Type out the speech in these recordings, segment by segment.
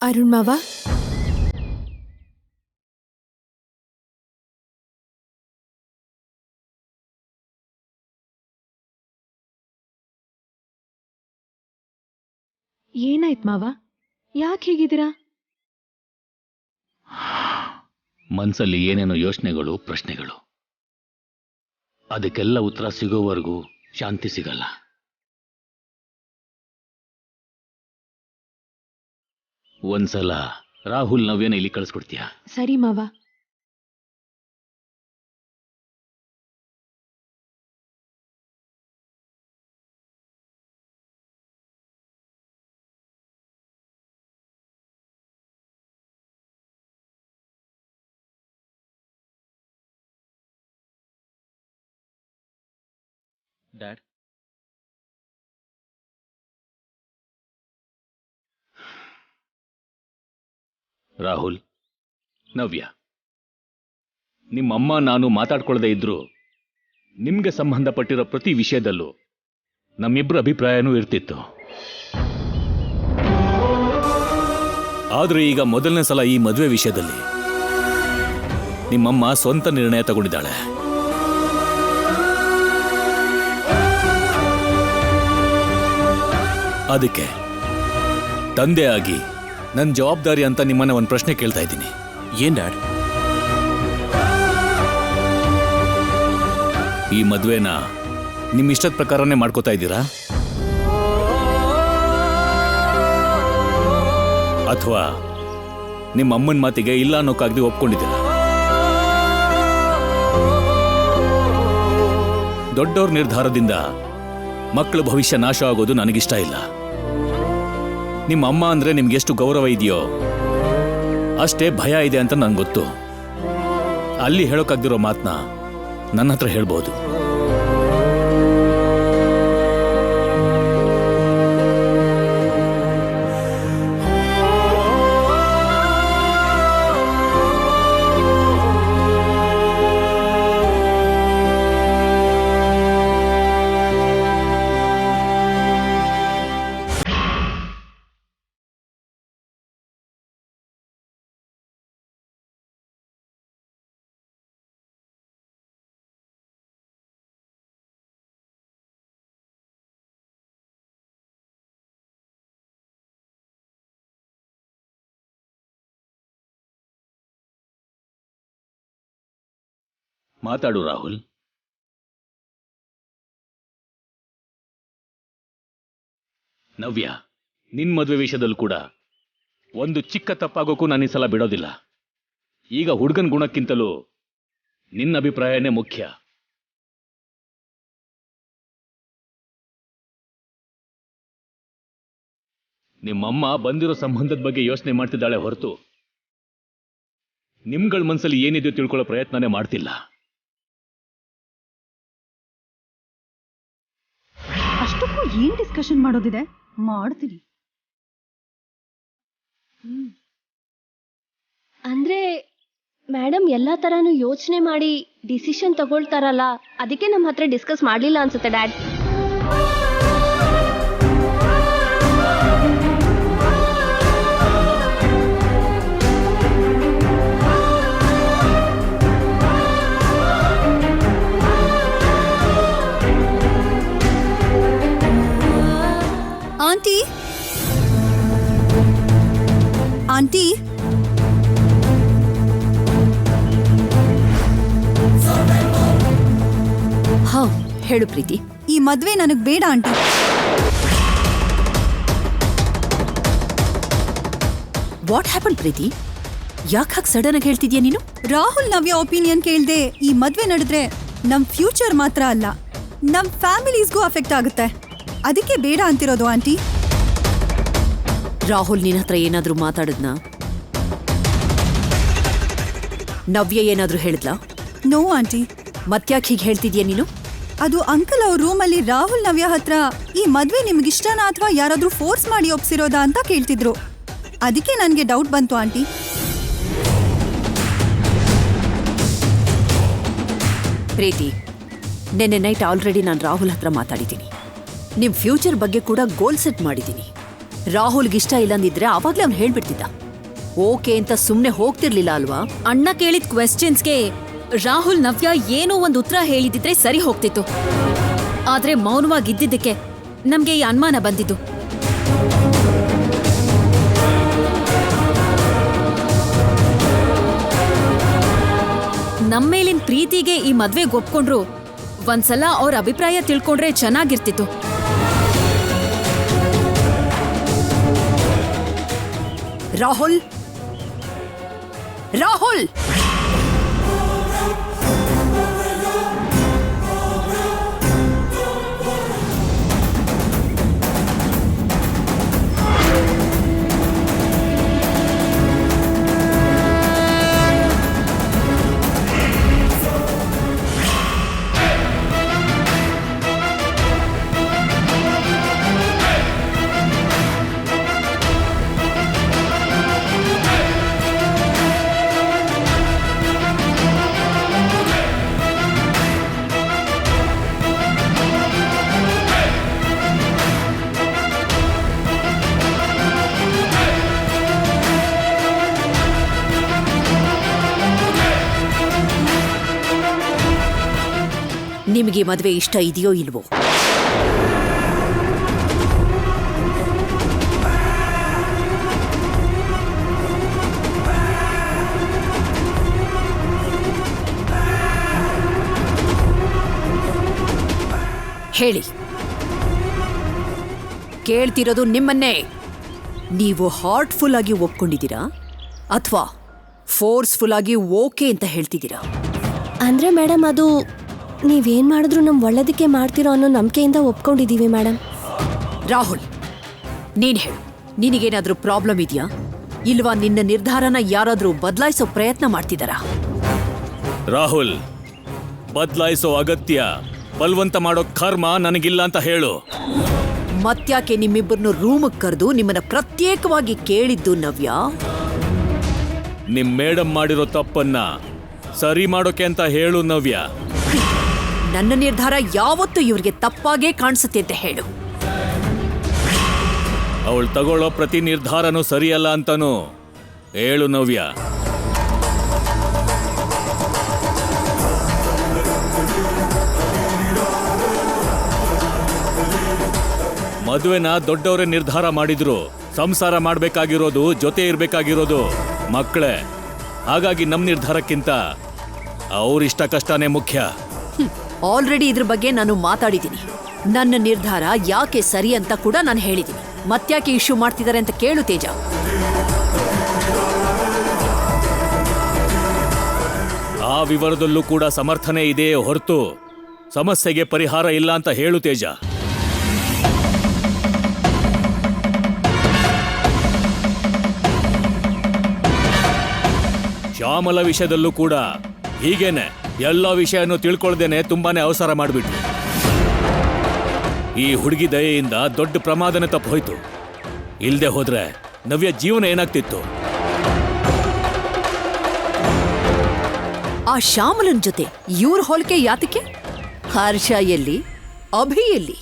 ಅರುಣ್ ಮಾವ, ಏನಾಯ್ತು ಮಾವ? ಯಾಕೆ ಹೀಗಿದ್ದೀರಾ? ಮನ್ಸಲ್ಲಿ ಏನೇನೋ ಯೋಚನೆಗಳು, ಪ್ರಶ್ನೆಗಳು. ಅದಕ್ಕೆಲ್ಲ ಉತ್ತರ ಸಿಗೋವರೆಗೂ ಶಾಂತಿ ಸಿಗಲ್ಲ. ಒಂದ್ಸಲ ರಾಹುಲ್ ನವ್ಯನ ಇಲ್ಲಿ ಕಳಿಸ್ಕೊಡ್ತೀಯಾ? ಸರಿ ಮಾವ. ಡ್ಯಾಡ್, ರಾಹುಲ್, ನವ್ಯ, ನಿಮ್ಮಮ್ಮ ನಾನು ಮಾತಾಡ್ಕೊಳ್ಳದೆ ಇದ್ರು ನಿಮ್ಗೆ ಸಂಬಂಧಪಟ್ಟಿರೋ ಪ್ರತಿ ವಿಷಯದಲ್ಲೂ ನಮ್ಮಿಬ್ರ ಅಭಿಪ್ರಾಯನೂ ಇರ್ತಿತ್ತು. ಆದ್ರೆ ಈಗ ಮೊದಲನೇ ಸಲ ಈ ಮದುವೆ ವಿಷಯದಲ್ಲಿ ನಿಮ್ಮಮ್ಮ ಸ್ವಂತ ನಿರ್ಣಯ ತಗೊಂಡಿದ್ದಾಳೆ. ಅದಕ್ಕೆ ತಂದೆ ಆಗಿ ನನ್ನ ಜವಾಬ್ದಾರಿ ಅಂತ ನಿಮ್ಮನ್ನ ಒಂದು ಪ್ರಶ್ನೆ ಕೇಳ್ತಾ ಇದ್ದೀನಿ. ಏನ್ ಡ್ಯಾಡ್? ಈ ಮದುವೆನ ನಿಮ್ಮ ಇಷ್ಟದ ಪ್ರಕಾರನೇ ಮಾಡ್ಕೋತಾ ಇದ್ದೀರಾ, ಅಥವಾ ನಿಮ್ಮ ಅಮ್ಮನ ಮಾತಿಗೆ ಇಲ್ಲ ಅನ್ನೋಕ್ಕಾಗದೆ ಒಪ್ಕೊಂಡಿದ್ದೀರಾ? ದೊಡ್ಡವ್ರ ನಿರ್ಧಾರದಿಂದ ಮಕ್ಕಳ ಭವಿಷ್ಯ ನಾಶ ಆಗೋದು ನನಗಿಷ್ಟ ಇಲ್ಲ. ನಿಮ್ಮ ಅಮ್ಮ ಅಂದ್ರೆ ನಿಮ್ಗೆಷ್ಟು ಗೌರವ ಇದೆಯೋ ಅಷ್ಟೇ ಭಯ ಇದೆ ಅಂತ ನಂಗೆ ಗೊತ್ತು. ಅಲ್ಲಿ ಹೇಳೋಕ್ಕಾಗ್ದಿರೋ ಮಾತನ್ನ ನನ್ನ ಹತ್ರ ಹೇಳ್ಬೋದು. ಮಾತಾಡು ರಾಹುಲ್. ನವ್ಯ, ನಿನ್ ಮದುವೆ ವಿಷಯದಲ್ಲೂ ಕೂಡ ಒಂದು ಚಿಕ್ಕ ತಪ್ಪಾಗೋಕ್ಕೂ ನಾನು ಈ ಸಲ ಬಿಡೋದಿಲ್ಲ. ಈಗ ಹುಡುಗನ ಗುಣಕ್ಕಿಂತಲೂ ನಿನ್ನ ಅಭಿಪ್ರಾಯನೇ ಮುಖ್ಯ. ನಿಮ್ಮಮ್ಮ ಬಂದಿರೋ ಸಂಬಂಧದ ಬಗ್ಗೆ ಯೋಚನೆ ಮಾಡ್ತಿದ್ದಾಳೆ ಹೊರತು ನಿಮ್ಗಳ ಮನಸ್ಸಲ್ಲಿ ಏನಿದೆಯೋ ತಿಳ್ಕೊಳ್ಳೋ ಪ್ರಯತ್ನನೇ ಮಾಡ್ತಿಲ್ಲ. ಅಷ್ಟಕ್ಕೂ ಏನ್ ಡಿಸ್ಕಷನ್ ಮಾಡೋದಿದೆ? ಮಾಡ್ತೀನಿ. ಅಂದ್ರೆ ಮೇಡಮ್ ಎಲ್ಲಾ ತರಾನು ಯೋಚನೆ ಮಾಡಿ ಡಿಸಿಷನ್ ತಗೊಳ್ತಾರಲ್ಲ, ಅದಕ್ಕೆ ನಮ್ಮ ಹತ್ರ ಡಿಸ್ಕಸ್ ಮಾಡ್ಲಿಲ್ಲ ಅನ್ಸುತ್ತೆ ಡ್ಯಾಡ್. ಆಂಟಿ, ಆಂಟಿ, ಹಾ ಹೇಳು ಪ್ರೀತಿ. ಈ ಮದ್ವೆ ನನಗ್ ಬೇಡ ಆಂಟಿ. ವಾಟ್ ಹ್ಯಾಪನ್ ಪ್ರೀತಿ? ಯಾಕೆ ಹಾಗೆ ಸಡನ್ ಆಗಿ ಹೇಳ್ತಿದ್ಯಾ ನೀನು? ರಾಹುಲ್ ನವ್ಯ ಒಪಿನಿಯನ್ ಕೇಳ್ದೆ ಈ ಮದ್ವೆ ನಡೆದ್ರೆ ನಮ್ ಫ್ಯೂಚರ್ ಮಾತ್ರ ಅಲ್ಲ, ನಮ್ ಫ್ಯಾಮಿಲೀಸ್ಗೂ ಅಫೆಕ್ಟ್ ಆಗುತ್ತೆ. ಅದಕ್ಕೆ ಬೇಡ ಅಂತಿರೋದು ಆಂಟಿ. ರಾಹುಲ್ ನಿನ್ನ ಹತ್ರ ಏನಾದ್ರೂ ಮಾತಾಡಿದ್ನ? ನವ್ಯ ಏನಾದ್ರೂ ಹೇಳಿದ್ಲಾ? No aunty. ಮತ್ಯಾಕೆ ಹೀಗೆ ಹೇಳ್ತಿದ್ಯಾ ನೀನು? ಅದು ಅಂಕಲ್ ಅವ್ರ ರೂಮಲ್ಲಿ ರಾಹುಲ್ ನವ್ಯ ಹತ್ರ ಈ ಮದ್ವೆ ನಿಮ್ಗಿಷ್ಟನಾ ಅಥವಾ ಯಾರಾದ್ರೂ ಫೋರ್ಸ್ ಮಾಡಿ ಒಪ್ಸಿರೋದಾ ಅಂತ ಕೇಳ್ತಿದ್ರು. ಅದಕ್ಕೆ ನನ್ಗೆ ಡೌಟ್ ಬಂತು ಆಂಟಿ. ಪ್ರೀತಿ, ನೆನ್ನೆ ನೈಟ್ ಆಲ್ರೆಡಿ ನಾನು ರಾಹುಲ್ ಹತ್ರ ಮಾತಾಡಿದ್ದೀನಿ. ನಿಮ್ ಫ್ಯೂಚರ್ ಬಗ್ಗೆ ಕೂಡ ಗೋಲ್ ಸೆಟ್ ಮಾಡಿದ್ದೀನಿ. ರಾಹುಲ್ಗಿಷ್ಟ ಇಲ್ಲಂದಿದ್ರೆ ಆವಾಗ್ಲೇ ಅವ್ನು ಹೇಳ್ಬಿಡ್ತಿದ್ದ. ಓಕೆ ಅಂತ ಸುಮ್ನೆ ಹೋಗ್ತಿರ್ಲಿಲ್ಲ ಅಲ್ವಾ? ಅಣ್ಣ ಕೇಳಿದ ಕ್ವೆಶ್ಚನ್ಸ್ಗೆ ರಾಹುಲ್ ನವ್ಯ ಏನೋ ಒಂದು ಉತ್ತರ ಹೇಳಿದಿದ್ರೆ ಸರಿ ಹೋಗ್ತಿತ್ತು. ಆದ್ರೆ ಮೌನವಾಗಿದ್ದಿದ್ದಕ್ಕೆ ನಮ್ಗೆ ಈ ಅನುಮಾನ ಬಂದಿದ್ದು. ನಮ್ಮೇಲಿನ ಪ್ರೀತಿಗೆ ಈ ಮದ್ವೆಗೆ ಒಪ್ಕೊಂಡ್ರು ಒಂದ್ಸಲ ಅವ್ರ ಅಭಿಪ್ರಾಯ ತಿಳ್ಕೊಂಡ್ರೆ ಚೆನ್ನಾಗಿರ್ತಿತ್ತು. ರಾಹುಲ್ ರಾಹುಲ್ ನಿಮಗೆ ಮದುವೆ ಇಷ್ಟ ಇದೆಯೋ ಇಲ್ವೋ? ಹೇಳಿ. ಕೇಳ್ತಿರೋದು ನಿಮ್ಮನ್ನೇ. ನೀವು ಹಾರ್ಟ್ಫುಲ್ ಆಗಿ ಒಪ್ಕೊಂಡಿದ್ದೀರಾ ಅಥವಾ ಫೋರ್ಸ್ಫುಲ್ ಆಗಿ ಓಕೆ ಅಂತ ಹೇಳ್ತಿದ್ದೀರಾ? ಅಂದ್ರೆ ಮೇಡಮ್, ಅದು ನೀವೇನ್ ಮಾಡಿದ್ರು ನಮ್ ಒಳ್ಳೇದಕ್ಕೆ ಮಾಡ್ತಿರೋ ಅನ್ನೋ ನಂಬಿಕೆಯಿಂದ ಒಪ್ಕೊಂಡಿದೀವಿ ಮೇಡಮ್. ರಾಹುಲ್, ನೀನ್ ಹೇಳು, ನಿನಗೇನಾದ್ರೂ ಪ್ರಾಬ್ಲಮ್ ಇದೆಯಾ ಇಲ್ವಾ? ನಿನ್ನ ನಿರ್ಧಾರನ ಯಾರಾದ್ರೂ ಬದಲಾಯಿಸೋ ಪ್ರಯತ್ನ ಮಾಡ್ತಿದ್ದಾರಾ? ರಾಹುಲ್, ಬದಲಾಯಿಸೋ ಅಗತ್ಯ, ಬಲವಂತ ಮಾಡೋ ಕರ್ಮ ನನಗಿಲ್ಲ ಅಂತ ಹೇಳು. ಮತ್ಯಾಕೆ ನಿಮ್ಮಿಬ್ಬರನ್ನು ರೂಮಿಗೆ ಕರೆದು ನಿಮ್ಮನ್ನ ಪ್ರತ್ಯೇಕವಾಗಿ ಕೇಳಿದ್ದು ನವ್ಯ? ನಿಮ್ ಮೇಡಮ್ ಮಾಡಿರೋ ತಪ್ಪನ್ನ ಸರಿ ಮಾಡೋಕೆ ಅಂತ ಹೇಳು ನವ್ಯ. ನನ್ನ ನಿರ್ಧಾರ ಯಾವತ್ತೂ ಇವ್ರಿಗೆ ತಪ್ಪಾಗೇ ಕಾಣಿಸುತ್ತೆ ಅಂತ ಹೇಳು. ಅವಳು ತಗೊಳ್ಳೋ ಪ್ರತಿ ನಿರ್ಧಾರನೂ ಸರಿಯಲ್ಲ ಅಂತಾನು ಹೇಳು ನವ್ಯ. ಮದುವೆನ ದೊಡ್ಡವರೇ ನಿರ್ಧಾರ ಮಾಡಿದ್ರು. ಸಂಸಾರ ಮಾಡ್ಬೇಕಾಗಿರೋದು, ಜೊತೆ ಇರ್ಬೇಕಾಗಿರೋದು ಮಕ್ಕಳೇ. ಹಾಗಾಗಿ ನಮ್ ನಿರ್ಧಾರಕ್ಕಿಂತ ಅವ್ರಿಷ್ಟ ಕಷ್ಟನೇ ಮುಖ್ಯ. ಆಲ್ರೆಡಿ ಇದ್ರ ಬಗ್ಗೆ ನಾನು ಮಾತಾಡಿದ್ದೀನಿ. ನನ್ನ ನಿರ್ಧಾರ ಯಾಕೆ ಸರಿ ಅಂತ ಕೂಡ ನಾನು ಹೇಳಿದ್ದೀನಿ. ಮತ್ಯಾಕೆ ಇಶ್ಯೂ ಮಾಡ್ತಿದ್ದಾರೆ ಅಂತ ಕೇಳು ತೇಜ. ಆ ವಿವರದಲ್ಲೂ ಕೂಡ ಸಮರ್ಥನೆ ಇದೆಯೇ ಹೊರತು ಸಮಸ್ಯೆಗೆ ಪರಿಹಾರ ಇಲ್ಲ ಅಂತ ಹೇಳು ತೇಜ. ಶ್ಯಾಮಲ ವಿಷಯದಲ್ಲೂ ಕೂಡ ಹೀಗೇನೆ ಎಲ್ಲ ವಿಷಯನೂ ತಿಳ್ಕೊಳ್ದೇನೆ ತುಂಬಾನೇ ಅವಸರ ಮಾಡಿಬಿಟ್ರು. ಈ ಹುಡುಗಿ ದಯೆಯಿಂದ ದೊಡ್ಡ ಪ್ರಮಾದನೆ ತಪ್ಪೋಯ್ತು. ಇಲ್ದೆ ಹೋದ್ರೆ ನವ್ಯ ಜೀವನ ಏನಾಗ್ತಿತ್ತು? ಆ ಶ್ಯಾಮಲನ್ ಜೊತೆ ಇವ್ರ ಹೋಲಿಕೆ ಯಾತಕ್ಕೆ? ಹರ್ಷ ಎಲ್ಲಿ, ಅಭಿ ಎಲ್ಲಿ?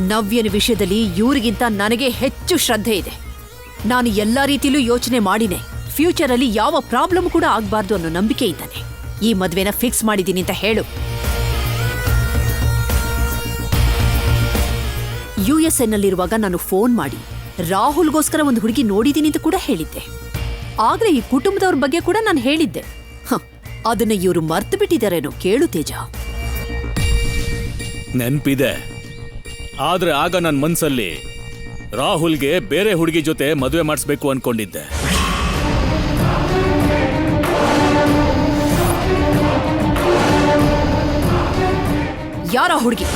ನವ್ಯನ ವಿಷಯದಲ್ಲಿ ಇವ್ರಿಗಿಂತ ನನಗೆ ಹೆಚ್ಚು ಶ್ರದ್ಧೆ ಇದೆ. ನಾನು ಎಲ್ಲಾ ರೀತಿಲೂ ಯೋಚನೆ ಮಾಡಿನೇ ಫ್ಯೂಚರಲ್ಲಿ ಯಾವ ಪ್ರಾಬ್ಲಮ್ ಕೂಡ ಆಗ್ಬಾರ್ದು ಅನ್ನೋ ನಂಬಿಕೆ ಇದ್ದಾನೆ. ಈ ಮದ್ವೆನ ಫಿಕ್ಸ್ ಮಾಡಿದ್ದೀನಿ ಅಂತ ಹೇಳು. USNಲ್ಲಿರುವಾಗ ನಾನು ಫೋನ್ ಮಾಡಿ ರಾಹುಲ್ಗೋಸ್ಕರ ಒಂದು ಹುಡುಗಿ ನೋಡಿದ್ದೀನಿ ಅಂತ ಕೂಡ ಹೇಳಿದ್ದೆ. ಆದ್ರೆ ಈ ಕುಟುಂಬದವ್ರ ಬಗ್ಗೆ ಕೂಡ ನಾನು ಹೇಳಿದ್ದೆ. ಅದನ್ನ ಇವರು ಮರ್ತು ಬಿಟ್ಟಿದ್ದಾರೇನೋ ಕೇಳು ತೇಜ. ನೆನ್ಪಿದೆ, ಆದ್ರೆ ಆಗ ನನ್ನ ಮನ್ಸಲ್ಲಿ ರಾಹುಲ್ಗೆ ಬೇರೆ ಹುಡುಗಿ ಜೊತೆ ಮದುವೆ ಮಾಡಿಸ್ಬೇಕು ಅನ್ಕೊಂಡಿದ್ದೆ. ಯಾರ ಹುಡುಗಿ?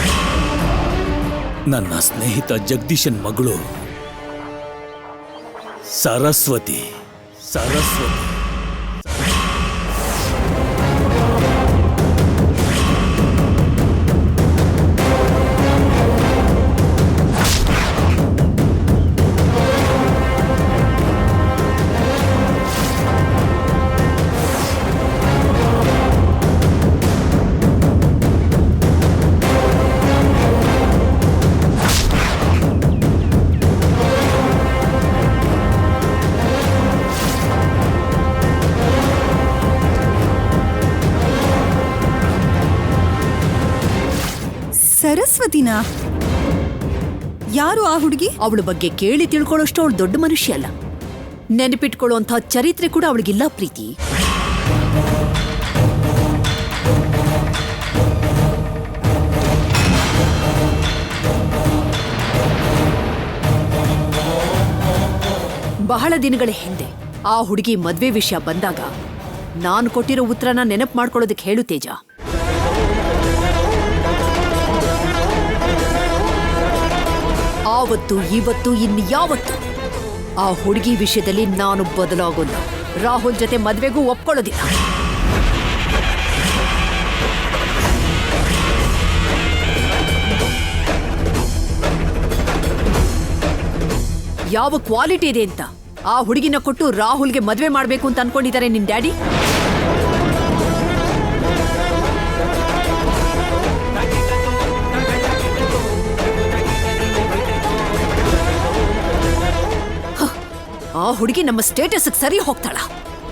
ನನ್ನ ಸ್ನೇಹಿತ ಜಗದೀಶನ್ ಮಗಳು ಸರಸ್ವತಿ. ಸರಸ್ವತಿನಾ? ಯಾರು ಆ ಹುಡುಗಿ? ಅವಳ ಬಗ್ಗೆ ಕೇಳಿ ತಿಳ್ಕೊಳ್ಳೋಷ್ಟು ಅವಳು ದೊಡ್ಡ ಮನುಷ್ಯ ಅಲ್ಲ. ನೆನಪಿಟ್ಕೊಳ್ಳುವಂಥ ಚರಿತ್ರೆ ಕೂಡ ಅವಳಿಗಿಲ್ಲ ಪ್ರೀತಿ. ಬಹಳ ದಿನಗಳ ಹಿಂದೆ ಆ ಹುಡುಗಿ ಮದ್ವೆ ವಿಷಯ ಬಂದಾಗ ನಾನು ಕೊಟ್ಟಿರೋ ಉತ್ತರನ ನೆನಪು ಮಾಡ್ಕೊಳ್ಳೋದಕ್ಕೆ ಹೇಳು ತೇಜ. ಆವತ್ತು ಇವತ್ತು ಇನ್ಯಾವತ್ತು ಆ ಹುಡುಗಿ ವಿಷಯದಲ್ಲಿ ನಾನು ಬದಲಾಗೋಲ್ಲ. ರಾಹುಲ್ ಜೊತೆ ಮದ್ವೆಗೂ ಒಪ್ಕೊಳ್ಳೋದಿಲ್ಲ. ಯಾವ ಕ್ವಾಲಿಟಿ ಇದೆ ಅಂತ ಆ ಹುಡುಗಿನ ಕೊಟ್ಟು ರಾಹುಲ್ಗೆ ಮದ್ವೆ ಮಾಡ್ಬೇಕು ಅಂತ ಅನ್ಕೊಂಡಿದ್ದಾರೆ ನಿನ್ ಡ್ಯಾಡಿ? ಆ ಹುಡುಗಿ ನಮ್ಮ ಸ್ಟೇಟಸ್ಗೆ ಸರಿ ಹೋಗ್ತಾಳ?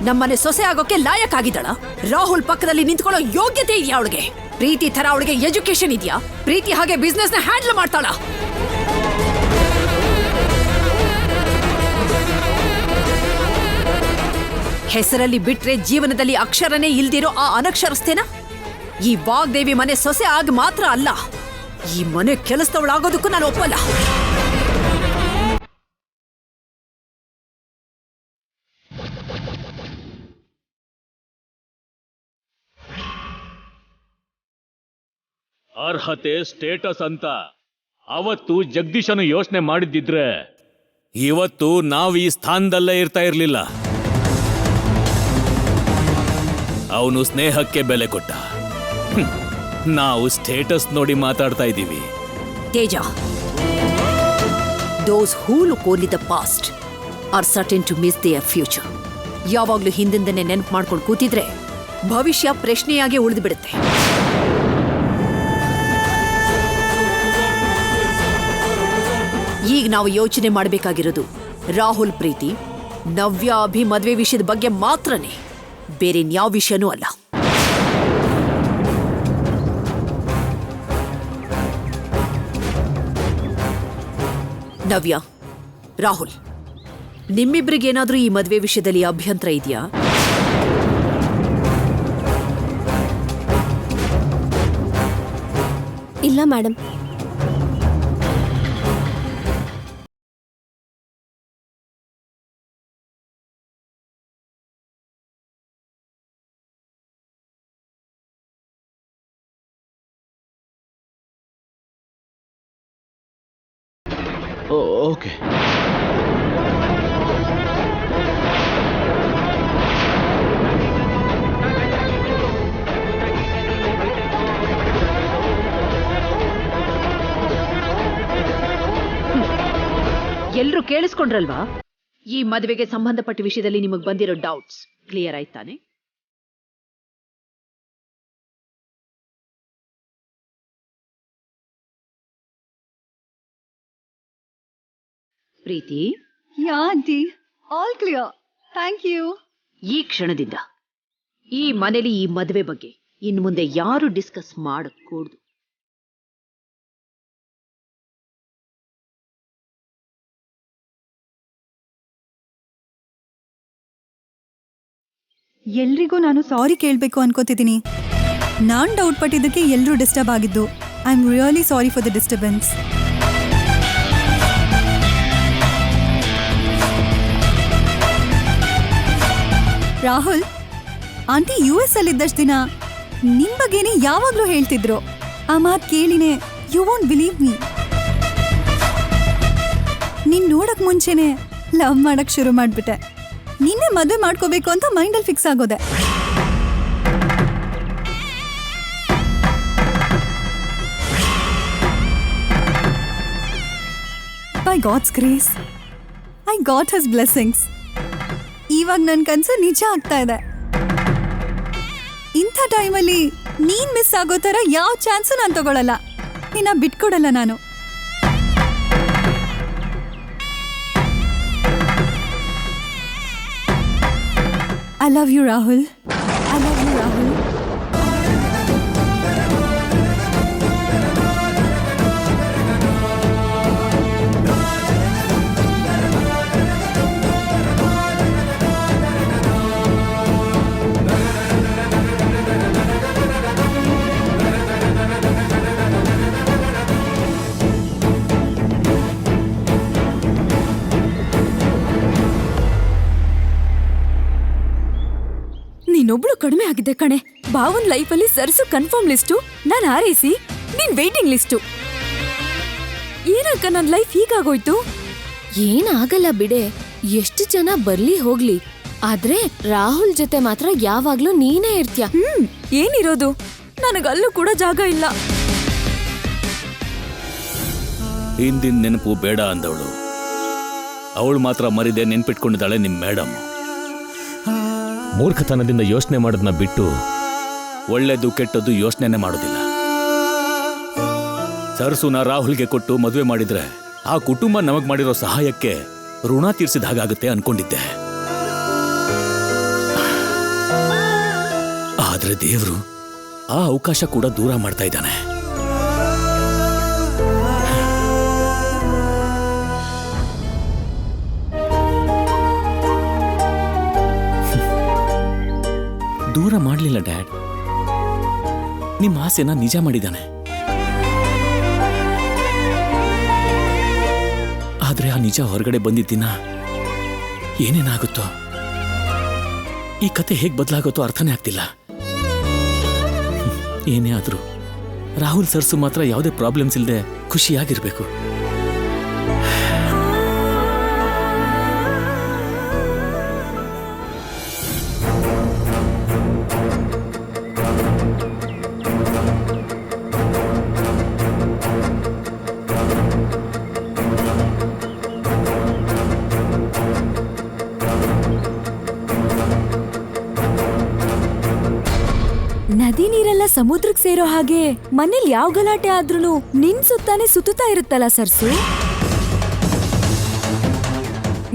ನಮ್ಮನೆ ಸೊಸೆ ಆಗೋಕೆ ಲಾಯಕ್ ಆಗಿದ್ದಾಳ? ರಾಹುಲ್ ಪಕ್ಕದಲ್ಲಿ ನಿಂತ್ಕೊಳ್ಳೋ ಯೋಗ್ಯತೆ ಇದೆಯಾ ಅವಳಿಗೆ? ಪ್ರೀತಿ ತರ ಅವಳಿಗೆ ಎಜುಕೇಶನ್ ಇದೆಯಾ? ಪ್ರೀತಿ ಹಾಗೆ ಬಿಸ್ನೆಸ್ ನ ಹ್ಯಾಂಡಲ್ ಮಾಡ್ತಾಳ? ಹೆಸರಲ್ಲಿ ಬಿಟ್ರೆ ಜೀವನದಲ್ಲಿ ಅಕ್ಷರನೇ ಇಲ್ದಿರೋ ಆ ಅನಕ್ಷರಸ್ಥೇನ ಈ ವಾಗ್ದೇವಿ ಮನೆ ಸೊಸೆ ಆಗ ಮಾತ್ರ ಅಲ್ಲ, ಈ ಮನೆ ಕೆಲಸದವಳಾಗೋದಕ್ಕೂ ನಾನು ಒಪ್ಪಲ್ಲ. ಅರ್ಹತೆ ಸ್ಟೇಟಸ್ ಅಂತ ಅವತ್ತು ಜಗದೀಶನು ಯೋಚನೆ ಮಾಡಿದ್ದಿದ್ರೆ ಇವತ್ತು ನಾವು ಈ ಸ್ಥಾನದಲ್ಲೇ ಇರ್ತಾ ಇರ್ಲಿಲ್ಲ. ಅವನು ಸ್ನೇಹಕ್ಕೆ ಬೆಲೆ ಕೊಟ್ಟ. ನಾವು ಸ್ಟೇಟಸ್ ನೋಡಿ ಮಾತಾಡ್ತಾ ಇದ್ದೀವಿ. ತೇಜ, those who look only the past are certain to miss their future. ಯಾವಾಗ್ಲೂ ಹಿಂದಿಂದನೇ ನೆನಪು ಮಾಡ್ಕೊಂಡು ಕೂತಿದ್ರೆ ಭವಿಷ್ಯ ಪ್ರಶ್ನೆಯಾಗಿ ಉಳಿದು ಬಿಡುತ್ತೆ. ಈಗ ನಾವು ಯೋಚನೆ ಮಾಡಬೇಕಾಗಿರೋದು ರಾಹುಲ್ ಪ್ರೀತಿ, ನವ್ಯ ಅಭಿ ಮದ್ವೆ ವಿಷಯದ ಬಗ್ಗೆ ಮಾತ್ರನೇ, ಬೇರೆ ಯಾವ ವಿಷಯನೂ ಅಲ್ಲ. ನವ್ಯ, ರಾಹುಲ್, ನಿಮ್ಮಿಬ್ರಿಗೇನಾದ್ರೂ ಈ ಮದ್ವೆ ವಿಷಯದಲ್ಲಿ ಅಭ್ಯಂತರ ಇದೆಯಾ? ಇಲ್ಲ ಮೇಡಮ್. ಓಕೆ. ಎಲ್ರೂ ಕೇಳಿಸ್ಕೊಂಡ್ರಲ್ವಾ? ಈ ಮದುವೆಗೆ ಸಂಬಂಧಪಟ್ಟ ವಿಷಯದಲ್ಲಿ ನಿಮಗೆ ಬಂದಿರೋ ಡೌಟ್ಸ್ ಕ್ಲಿಯರ್ ಆಯ್ತಾನೆ? Preethi, yeah aunty, all clear, thank you. ಈ ಕ್ಷಣದಿಂದ ಈ ಮನೇಲಿ ಈ ಮದುವೆ ಬಗ್ಗೆ ಇನ್ನು ಮುಂದೆ ಯಾರು ಡಿಸ್ಕಸ್ ಮಾಡಕೂಡ್ದು. ಎಲ್ರಿಗೂ ನಾನು ಸಾರಿ ಕೇಳಬೇಕು ಅನ್ಕೋತಿದ್ದೀನಿ. ನಾನ್ ಡೌಟ್ ಪಟ್ಟಿದ್ದಕ್ಕೆ ಎಲ್ಲರೂ ಡಿಸ್ಟರ್ಬ್ ಆಗಿದ್ದು. I am really sorry for the disturbance. Rahul, aunty US ಅಲ್ಲಿದ್ದಷ್ಟು ದಿನ ನಿಮ್ ಬಗ್ಗೆನೇ ಯಾವಾಗ್ಲೂ ಹೇಳ್ತಿದ್ರು. ಆ ಮಾತು ಕೇಳಿನೇ ಯು ವೋಂಟ್ ಬಿಲೀವ್ ಮೀ. ನೀನ್ ನೋಡಕ್ ಮುಂಚೆನೆ ಲವ್ ಮಾಡಕ್ ಶುರು ಮಾಡ್ಬಿಟ್ಟೆ. ನಿನ್ನೆ ಮದುವೆ ಮಾಡ್ಕೋಬೇಕು ಅಂತ ಮೈಂಡಲ್ಲಿ ಫಿಕ್ಸ್ ಆಗೋದೆ. By God's grace I got his blessings. ಇವಾಗ ನನ್ನ ಕನಸು ನಿಜ ಆಗ್ತಾ ಇದೆ. ಇಂಥ ಟೈಮಲ್ಲಿ ನೀನ್ ಮಿಸ್ ಆಗೋ ಥರ ಯಾವ ಚಾನ್ಸು ನಾನು ತಗೊಳ್ಳಲ್ಲ. ನಿನ್ನ ಬಿಟ್ಕೊಡಲ್ಲ ನಾನು. I love you, Rahul. I love you, Rahul. ನೀನೊಬ್ಳು ಕಡಿಮೆ ಆಗಿದೆ ಕಣೆ. ಭಾವನ್ ಲೈಫಲ್ಲಿ ಸರ್ಸು ಕನ್ಫರ್ಮ್ ಲಿಸ್ಟು, ನಾನ್ ಹಾರೈಸಿ ನೀನ್ ವೇಟಿಂಗ್ ಲಿಸ್ಟು. ಏನಕ್ಕ ನನ್ ಲೈಫ್ ಹೀಗಾಗೋಯ್ತು? ಏನಾಗಲ್ಲ ಬಿಡೆ, ಎಷ್ಟು ಜನ ಬರ್ಲಿ ಹೋಗ್ಲಿ, ಆದ್ರೆ ರಾಹುಲ್ ಜೊತೆ ಮಾತ್ರ ಯಾವಾಗ್ಲೂ ನೀನೇ ಇರ್ತೀಯ. ಏನಿರೋದು, ನನಗಲ್ಲೂ ಕೂಡ ಜಾಗ ಇಲ್ಲ. ಹಿಂದಿನ ನೆನಪು ಬೇಡ ಅಂದವಳು, ಅವಳು ಮಾತ್ರ ಮರಿದೆ ನೆನ್ಪಿಟ್ಕೊಂಡಿದ್ದಾಳೆ ನಿಮ್ ಮೇಡಮ್. ಮೂರ್ಖತನದಿಂದ ಯೋಚನೆ ಮಾಡೋದನ್ನ ಬಿಟ್ಟು ಒಳ್ಳೇದು ಕೆಟ್ಟದ್ದು ಯೋಚನೆನೇ ಮಾಡೋದಿಲ್ಲ. ಸರ್ಸುನ ರಾಹುಲ್ಗೆ ಕೊಟ್ಟು ಮದುವೆ ಮಾಡಿದ್ರೆ ಆ ಕುಟುಂಬ ನಮಗ್ ಮಾಡಿರೋ ಸಹಾಯಕ್ಕೆ ಋಣ ತೀರ್ಸಿದ ಹಾಗಾಗುತ್ತೆ ಅನ್ಕೊಂಡಿದ್ದೆ. ಆದ್ರೆ ದೇವ್ರು ಆ ಅವಕಾಶ ಕೂಡ ದೂರ ಮಾಡ್ತಾ ಇದ್ದಾನೆ. ದೂರ ಮಾಡಲಿಲ್ಲ ಡ್ಯಾಡ್, ನಿಮ್ಮ ಆಸೆನ ನಿಜ ಮಾಡಿದ್ದಾನೆ. ಆದ್ರೆ ಆ ನಿಜ ಹೊರಗಡೆ ಬಂದಿದ್ದಿನ ಏನೇನಾಗುತ್ತೋ, ಈ ಕತೆ ಹೇಗ್ ಬದಲಾಗುತ್ತೋ ಅರ್ಥನೇ ಆಗ್ತಿಲ್ಲ. ಏನೇ ಆದ್ರೂ ರಾಹುಲ್ ಸರ್ಸು ಮಾತ್ರ ಯಾವುದೇ ಪ್ರಾಬ್ಲಮ್ಸ್ ಇಲ್ಲದೆ ಖುಷಿಯಾಗಿರ್ಬೇಕು. ನದಿ ನೀರೆಲ್ಲ ಸಮುದ್ರಕ್ಕೆ ಸೇರೋ ಹಾಗೆ ಮನೇಲಿ ಯಾವ ಗಲಾಟೆ ಆದ್ರೂ ನಿನ್ ಸುತ್ತಾನೆ ಸುತ್ತುತ್ತಾ ಇರುತ್ತಲ್ಲ ಸರ್ಸು.